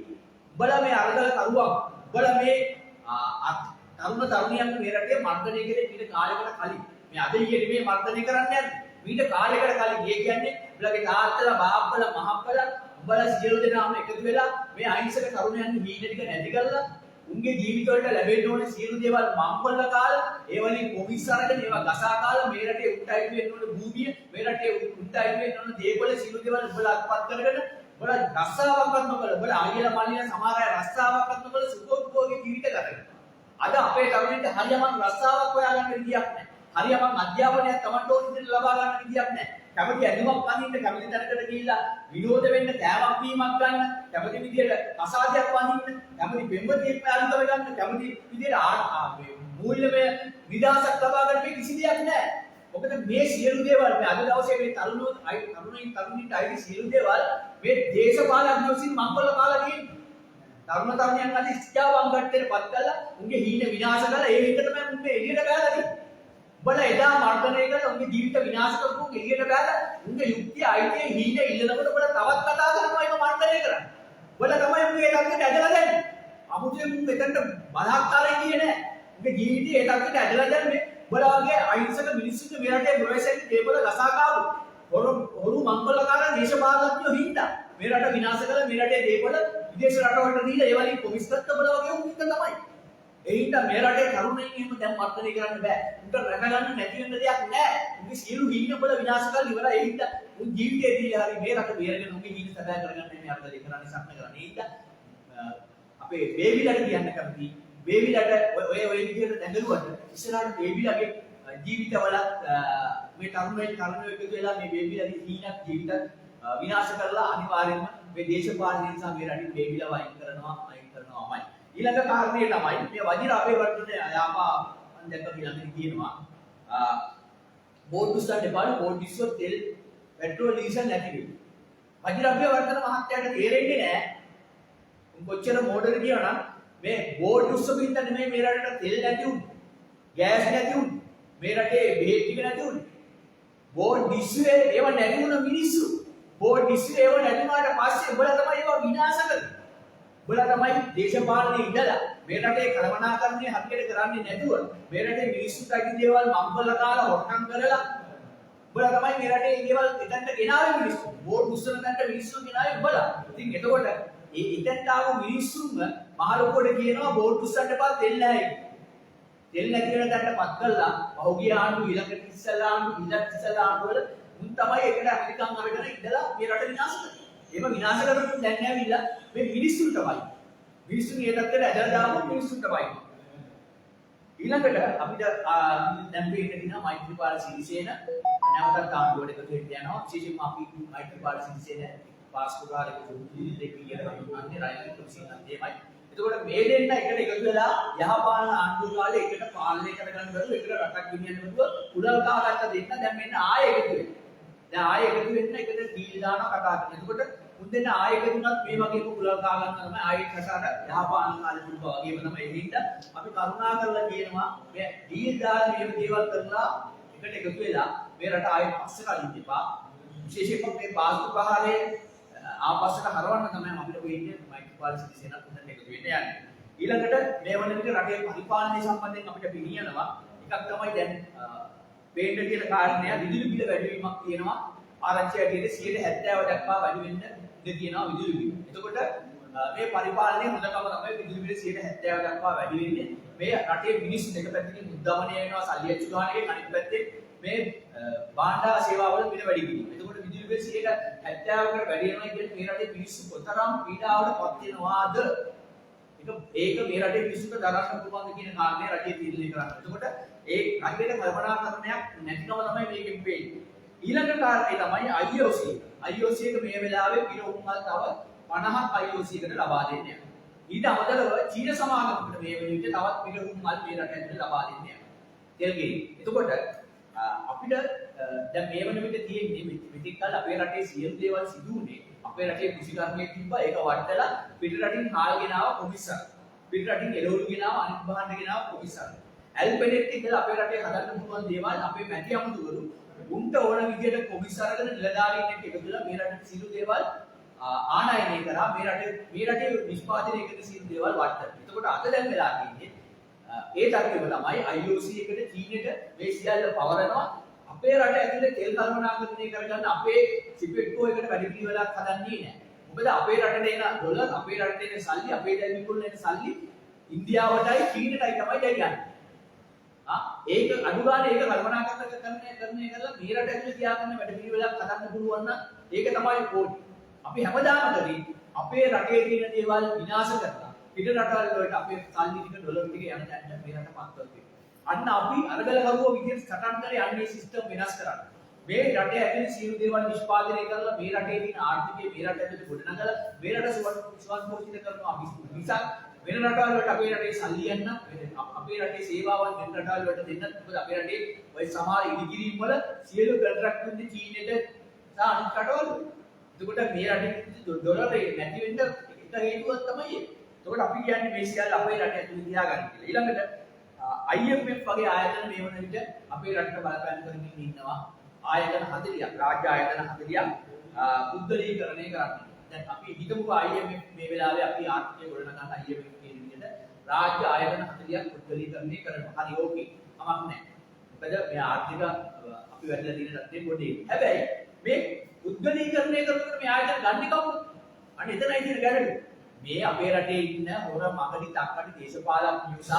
උඹලා මේ අරගල කරුවා උඹලා මේ තරුණයන් මේ රටේ මර්ධනය කරේ ඊට කාලයකට කලින්. මේ අද ඊයේ මේ මර්ධනය කරන්නේ ඊට කාලයකට කලින්. ඒ කියන්නේ උඹලගේ තාත්තලා බාප්පලා මහප්පලා උඹලා සියලු දෙනාම එකතු වෙලා මේ අහිංසක තරුණයන් හීන ටික නැති කරලා උන්ගේ ජීවිත වලට ලැබෙන්න ඕන සියලු දේවල් මම්පල්ල කාලා ඒ වලින් කොමිස් අරගෙන ඒවා ගසා කාලා මේ රටේ උන්ට අයිති වෙන්න ඕන භූමිය මේ රටේ උන්ට අයිති වෙන්න ඕන දේපල සියලු දේවල් උඹලා අත්පත් කරගෙන උඹලා රස්සාවක්වත් නොකළ උඹලා ආයෙලා මල්ලිලා සමහර අය රස්සාවක්වත් නොකළ සුඛෝපභෝගී ජීවිත ගත කරනවා. අද අපේ තරුණයින්ට හරියමං රස්සාවක් හොයාගන්න විදියක් නැහැ. හරියමං අධ්‍යාපනයක් තමන්ට ඕන විදිහට ලබා ගන්න විදියක් නැහැ. කැමති ඇඳුමක් අඳින්න කැමති තැනකට ගිහිල්ලා විනෝද වෙන්න කෑමක් බීමක් ගන්න කැමති විදියට අසාධ්‍යයක් වඳින්න කැමති පෙම්වතියෙක් පාලනය කරගන්න කැමති විදියට මූල්‍යමය නිදහසක් ලබා ගන්න මේ කිසි දෙයක් නැහැ. මොකද මේ සියලු දේවල් මේ අද දවසේ මේ තරුණයින්ට අයිති සියලු දේවල් මේ දේශපාලඥයෝ විසින් මංගල කාලා තියෙන්නේ. තරුණයන් අද ඉස්ජාවන් ගැටේටපත් කරලා උන්ගේ හීන විනාශ කරලා ඒ විදිහට තමයි උන්ගේ එළියට ගහලා තියෙන්නේ. උඹලා එදා මර්ධනය කරලා උන්ගේ ජීවිත විනාශ කරපු එළියට ගහලා උන්ගේ යුක්තිය අයිතිය හීන ඉල්ලනකොට උඹලා තවත් කතා කරනවා ඒක මර්ධනය කරන්නේ. උඹලා තමයි උන්ගේ ටක්කෙට ඇදලා දැන්නේ. අමුතුවෙන් උන් මෙතනට බලහත්කාරය කියේ නැහැ. උන්ගේ ජීවිතය ඒ ටක්කෙට ඇදලා දැන්නේ. උඹලා වගේ අහිංසක මිනිස්සුන්ට මේ රටේ ප්‍රවේශයෙන් තේබල ගසා කාපු හොරු මංගලකාර දේශපාලඥයෝ හින්දා මේ රට විනාශ කරලා මේ රටේ දේපල විදේශ රටවලට දීලා ඒ වලින් කොමිස් ගත්ත බල වගේ උන් හින්දා තමයි. ඒ හින්දා මේ රටේ තරුණයින් එහෙම දැන් මර්ධනය කරන්න බෑ. උන්ට රැකගන්න නැති වෙන්න දෙයක් නැහැ. උන්ගේ සියලු හිණ බල විනාශ කරලා ඉවරයි. ඒ හින්දා උන් ජීවිතේ දීලා හරි මේ රට බේරගෙන උන්ගේ හිණ සබෑ කරගන්න මේ අර්ථලේ කරන්නේ සම්ම කරන්නේ. ඒ හින්දා අපේ බේබිලට කියන්න කැමති බේබිලට ඔය විදිහට දැඟලුවට ඉස්සරහට බේබිලගේ ජීවිතවල මේ තරුණයෝ එකතු වෙලා මේ බේබිලගේ හීනක් ජීවිත විනාශ කරලා අනිවාර්යයෙන්ම මේ දේශපාලන නිසා මේ රටින් බේබිලව අයින් කරනවාමයි. ඊළඟ කාරණේ තමයි මේ වජිර අපේවර්තන යාපා දැක්ක ඊළඟට කියනවා බෝඩ් උස්සන්න එපා බෝඩ් ඉස්සුව තෙල් පෙට්‍රෝල් ඩීසල් නැති වෙයි. වජිර අපේවර්තන මහත්තයාට තේරෙන්නේ නැහැ. උන් කොච්චර මෝඩද කියනනම් මේ බෝඩ් උස්සපු හින්දා නෙමෙයි මේ රටට තෙල් නැති උන්නේ. ගෑස් නැති උන්නේ. මේ රටේ බෙහෙත් ටික නැති උන්නේ. බෝඩ් ඉස්සුවේ ඒව නැති වුණ මිනිස්සු. බෝඩ් ඉස්සුවේ ඒව නැති වුණාට පස්සේ උඹලා තමයි ඒව විනාශ කරන්නේ. උඹලා තමයි දේශපාලනේ ඉඳලා මේ රටේ කළමනාකරණය හරියට කරන්නේ නැතුව මේ රටේ මිනිස්සුන්ට අයිති දේවල් මම්බල දාලා හොරකම් කරලා උඹලා තමයි මේ රටේ දේවල් එතනට ගෙනාවේ මිනිස්සු. බෝඩ් උස්සන තැනට මිනිස්සු ගෙනාවේ උඹලා. ඉතින් එතකොට ඒ එතනට ආව මිනිස්සුන්ව මහ ලොකුවට කියනවා බෝඩ් උස්සන්න එපා තෙල් නැහැ. තෙල් නැති වෙන තැනටපත් කළා පහුගිය ආණ්ඩු ඊළඟට ඉස්සලා ආණ්ඩු වල උන් තමයි එකට අමරිකන් අරගෙන ඉඳලා මේ රට විනාශ කරේ. එහෙම විනාශ කරපු දැන් ඇවිල්ලා මේ මිනිස්සුන්ට වයි. මිනිස්සුන් ඒ තත්ත්වයට ඇදලා දාපු මිනිස්සුන්ට වයි. ඊළඟට අපිට දැන් පේන්න තියෙනවා මෛත්‍රීපාල සිරිසේන නැවතත් ආණ්ඩුවට එකතු වෙන්න යනවා. විශේෂයෙන්ම අපි මෛත්‍රීපාල සිරිසේන පාස්පෝර්ට් එකේ දෙක කියන අන්නේ රයිල් ප්‍රොසීජර් දෙමයි. එතකොට මේ දෙන්න එකට එකතු වෙලා යහපාලන ආණ්ඩුව කාලේ එකට පාලනය කරගන්න බැරුව එකට රටක් ගෙනියන්න බැරුව කුඩල් කාගත්ත දෙන්න දැන් මෙන්න ආයෙ එකතු වෙනවා. දැන් ආයෙ එකතු වෙන්න එකට ඩීල් දානවා කතා කරනවා. එතකොට මුන් දෙන්න ආයෙ එකතු වුණත් මේ වගේම කුඩල් කා ගන්න තමයි ආයෙ කතාවට යහපාලන කාලේ මුල්ව වගේම තමයි එදින්ද අපි කරුණා කරලා කියනවා මේ ඩීල් දාලා මේ දේවල් කරලා එකට එකතු වෙලා මේ රට ආයෙ පස්සේ කලින් තිබා විශේෂයෙන්ම මේ පාස්තු ප්‍රහාරයේ ආපස්සට හරවන්න තමයි අපිට වෙන්නේ මෛත්‍රීපාල සිරිසේනත් උදේට එකතු වෙන්න යන්නේ. ඊළඟට මේ වන විට රටේ පරිපාලනය සම්බන්ධයෙන් අපිට පිළියනවා එකක් තමයි දැන් පේන්න තියෙන කාරණය විදුලි බිල වැඩිවීමක් තියෙනවා. ආරංචි ඇටියට 70% දක්වා වැඩි වෙන්න ඉඩ තියෙනවා විදුලි බිල. එතකොට මේ පරිපාලනයේ හොඳකම තමයි විදුලි බිල 70% දක්වා වැඩි වෙන්නේ. මේ රටේ මිනිස්සු දෙක පැත්තකින් උද්දමනය වෙනවා සල්ලි අච්චු ගන්නකේ අනිත් පැත්තේ මේ භාණ්ඩා සේවාවල බිල වැඩි වීම. එතකොට විදුලි බිල 70%කට වැඩි වෙනවා කියන්නේ මේ රටේ මිනිස්සු කොතරම් පීඩාවට පත් වෙනවාද? ඒක මේ රටේ මිනිස්සුන්ට දරන්න පුළුවන්ද කියන කාරණේ රටේ තීරණය කරන්නේ. එතකොට ඒ රටේ කල්පනාකරණයක් නැතිකම තමයි මේකෙන් වෙන්නේ. ඊළඟ කාරණේ තමයි IOC. IOC එක මේ වෙලාවේ පිරවුම්වල් තව 50ක් IOC එකට ලබා දෙන්න යනවා. ඊට අමතරව චීන සමාගමකට මේ වෙන විදිහට තවත් පිරවුම්වල් මේ රට ඇතුලේ ලබා දෙන්න යනවා. තෙල්ගේ. එතකොට අපිට දැන් මේ වෙන විදිහට තියෙන්නේ මෙතික් කල් අපේ රටේ සියලු දේවල් සිදු වුණේ අපේ රටේ කෘෂිකර්මයේ තිබ්බා ඒක වටලා පිට රටින් හාල් ගෙනාව කොමිසර්. පිට රටින් එළවලු ගෙනාව අනිත් භාණ්ඩ ගෙනාව කොමිසර්. ඇල්පෙනෙට් කියලා අපේ රටේ හදන්න පුළුවන් දේවල් අපේ මැටි අමුතුවරු උන්ට ඕන විදිහට කොමිසරගෙන නිලධාරීන් එක්ක එකතු වෙලා මේ රටේ සියලු දේවල් ආනයනය කරා මේ රටේ නිෂ්පාදනය කරන සියලු දේවල් වට්ටන. එතකොට අද දැන් වෙලා තියෙන්නේ ඒ තත්ත්වෙම තමයි IOC එකට චීනෙට මේ සියල්ල පවරනවා අපේ රට ඇතුලේ තෙල් කල්පනාකරණය කරගන්න අපේ සිපෙට්කෝ එකට වැඩි පිළිවෙලක් හදන්නේ නැහැ. මොකද අපේ රටේ එන ඩොලර් අපේ රටේ එන සල්ලි අපේ දැල්විකුල් එන සල්ලි ඉන්දියාවටයි චීනටයි තමයි යන්නේ. ඒක අඩු ගානේ ඒක කල්පනාකරණය කරලා මේ රට ඇතුලේ තියාගන්න වැඩි පිළිවෙලක් හදන්න පුළුවන් නම් ඒක තමයි ඕනේ. අපි හැමදාම කරේ අපේ රටේ තියෙන දේවල් විනාශ කරලා පිට රටවල් වලට අපේ සල්ලි ටික ඩොලර් ටික යන තැනට මේ රට පත්වල තියෙනවා. අන්න අපි අරගල කරුවෝ විදිහට සටන් කරේ අන්නේ සිස්ටම් වෙනස් කරන්න. මේ රටේ ඇතුලේ සියලු දේවල් නිෂ්පාදනය කරලා මේ රටේ තියෙන ආර්ථිකය මේ රට ඇතුලේ ගොඩනගලා මේ රට සුවන්පෝෂිත කරනවා මිසක් වෙන රටවල් වලට අපේ රටේ සල්ලි යන්න අපේ රටේ සේවාවන් වෙන රටවල් වලට දෙන්න මොකද අපේ රටේ ওই සමහර ඉදිකිරීම් වල සියලු කොන්ට්‍රැක්ට් දෙන්නේ චීනෙට සහ අනිත් රටවල්. එතකොට මේ රටේ ඩොලර් නැති වෙන්න එක හේතුවක් තමයි ඒක. එතකොට අපි කියන්නේ මේ සියල්ල අපේ රට ඇතුලේ තියාගන්න කියලා. ඊළඟට IMF වගේ ආයතන මේ වන විට අපේ රටට බලපෑම් කරමින් ඉන්නවා. ආයතන 40ක් රාජ්‍ය ආයතන 40ක් පුද්ගලීකරණය කරන්නේ. දැන් අපි හිතමුකෝ IMF මේ වෙලාවේ අපි ආර්ථිකය ගොඩනගන්න IMF කියන විදිහට රාජ්‍ය ආයතන 40ක් පුද්ගලීකරණය කරනවා. හරි ඕකේ. කමක් නැහැ. මොකද මේ ආර්ථික අපි වැඩිලා තියෙන තත්ත්වෙ පොඩි. හැබැයි මේ පුද්ගලීකරණය කරනකොට මේ ආයතන ගන්නේ කවුද? අන්න එතනයි තියෙන ගැටලුව. මේ අපේ රටේ ඉන්න හොර මගදී තක්කඩි දේශපාලඥයෝ සහ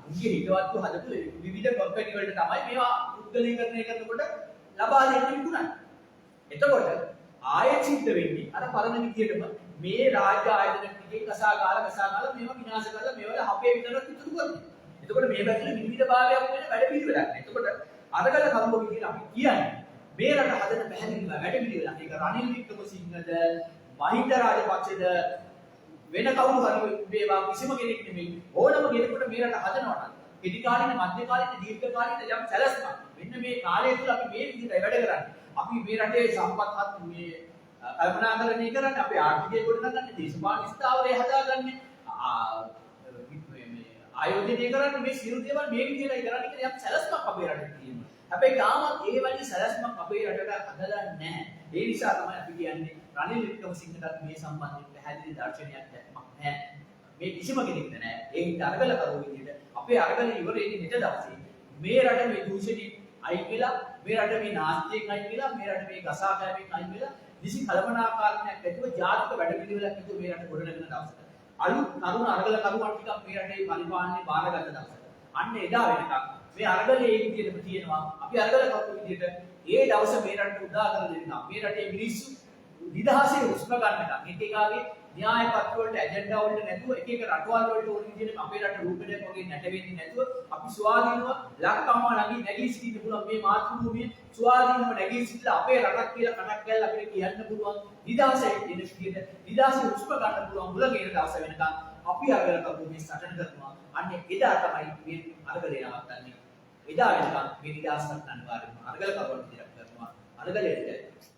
උන්ගේ හිතවත්තු හදපු විවිධ කම්පැනි වලට තමයි මේවා පුද්ගලීකරණය කරනකොට ලබා දෙන්න විකුණන්නේ. එතකොට ආයෙත් සිද්ධ වෙන්නේ අර පරණ විදියටම මේ රාජ්‍ය ආයතන ටිකේ කසාගාලා මේවා විනාශ කරලා මේවල අපේ විතරක් ඉතුරු කරනවා. එතකොට මේ පැත්තේ විවිධ භාගයක් වෙන වැඩ පිළිවෙලක්. එතකොට අරගල කරුවෝ විදියට අපි කියන්නේ මේ රට හදන පැහැදිලිව වැඩ පිළිවෙලක්. ඒක රනිල් වික්‍රමසිංහද මහින්ද රාජපක්ෂද වෙන කවුරු හරි වේවා කිසිම කෙනෙක් නෙමෙයි ඕනම කෙනෙකුට මේ රට හදනවා නම් කෙටි කාලින මධ්‍ය කාලින දීර්ඝ කාලින යම් සැලැස්මක් මෙන්න මේ කාලය තුල අපි මේ විදිහට වැඩ කරන්නේ අපි මේ රටේ සම්පත් මේ කල්පනාකරණය කරන්නේ අපේ ආර්ථිකය ගොඩනගන්නේ දේශපාලන ස්ථාවරය හදාගන්නේ මේ ආයෝජනය කරන්නේ මේ සියලු දේවල් මේ විදිහටයි කරන්නේ කියලා යම් සැලැස්මක් අපේ රටේ තියෙනවා. හැබැයි තාමත් ඒ වගේ සැලැස්මක් අපේ රටට හදලා නැහැ. ඒ නිසා තමයි අපි කියන්නේ රනිල් වික්‍රමසිංහටත් මේ සම්බන්ධයෙන් පැහැදිලි දර්ශනයක් දැක්මක් නැහැ. මේ කිසිම කෙනෙක්ට නැහැ. ඒ හිත අරගල කරුවෝ විදිහට අපේ අරගල ඉවර වෙන්නේ නෙට දවසේ. මේ රට මේ දූෂණයෙන් අයින් වෙලා, මේ රට මේ නාස්තියෙන් අයින් වෙලා, මේ රට මේ ගසා කෑමෙන් අයින් වෙලා, නිසි කළමනාකාරණයක් ඇතිව ජාතික වැඩපිළිවෙලක් ඇතුව මේ රට ගොඩනගෙන දවසට. අලුත් තරුණ අරගල කරුවන් ටිකක් මේ රටේ පරිපාලනය බාරගත්ත දවසට. අන්න එදා වෙනකම් මේ අරගලේ ඒ විදිහටම තියෙනවා. අපි අරගල කරුවෝ විදිහට ඒ දවස මේ රටට උදා කරලා දෙන්නා. මේ රටේ මිනිස්සු නිදහසේ හුස්ම ගන්නකම් එක එකාගේ න්‍යාය පත්‍ර වලට ඇජෙන්ඩා වලට නැතුව එක එක රටවල් වලට ඕන විදිහට අපේ රට රූපයක් වගේ නැටෙන්නේ නැතුව අපි ස්වාධීනව ලක්කම්ම නැගී සිටින්න පුළුවන් මේ මාතෘ භූමියේ ස්වාධීනව නැගී සිටලා අපේ රටක් කියලා කටක් ගැල්ල අපිට කියන්න පුළුවන් නිදහසේ දෙන විදිහට නිදහසේ හුස්ම ගන්න පුළුවන් මුල ගේන දවස වෙනකන් අපි අරගලක භූමියේ සටන කරනවා අන්න එදා තමයි මේ අරගලේ නවත්තන්නේ එදා වෙනකන් මේ නිදහස් කරන්න අනිවාර්යයෙන්ම අරගල කවුරුත් විදිහට කරනවා අරගලයට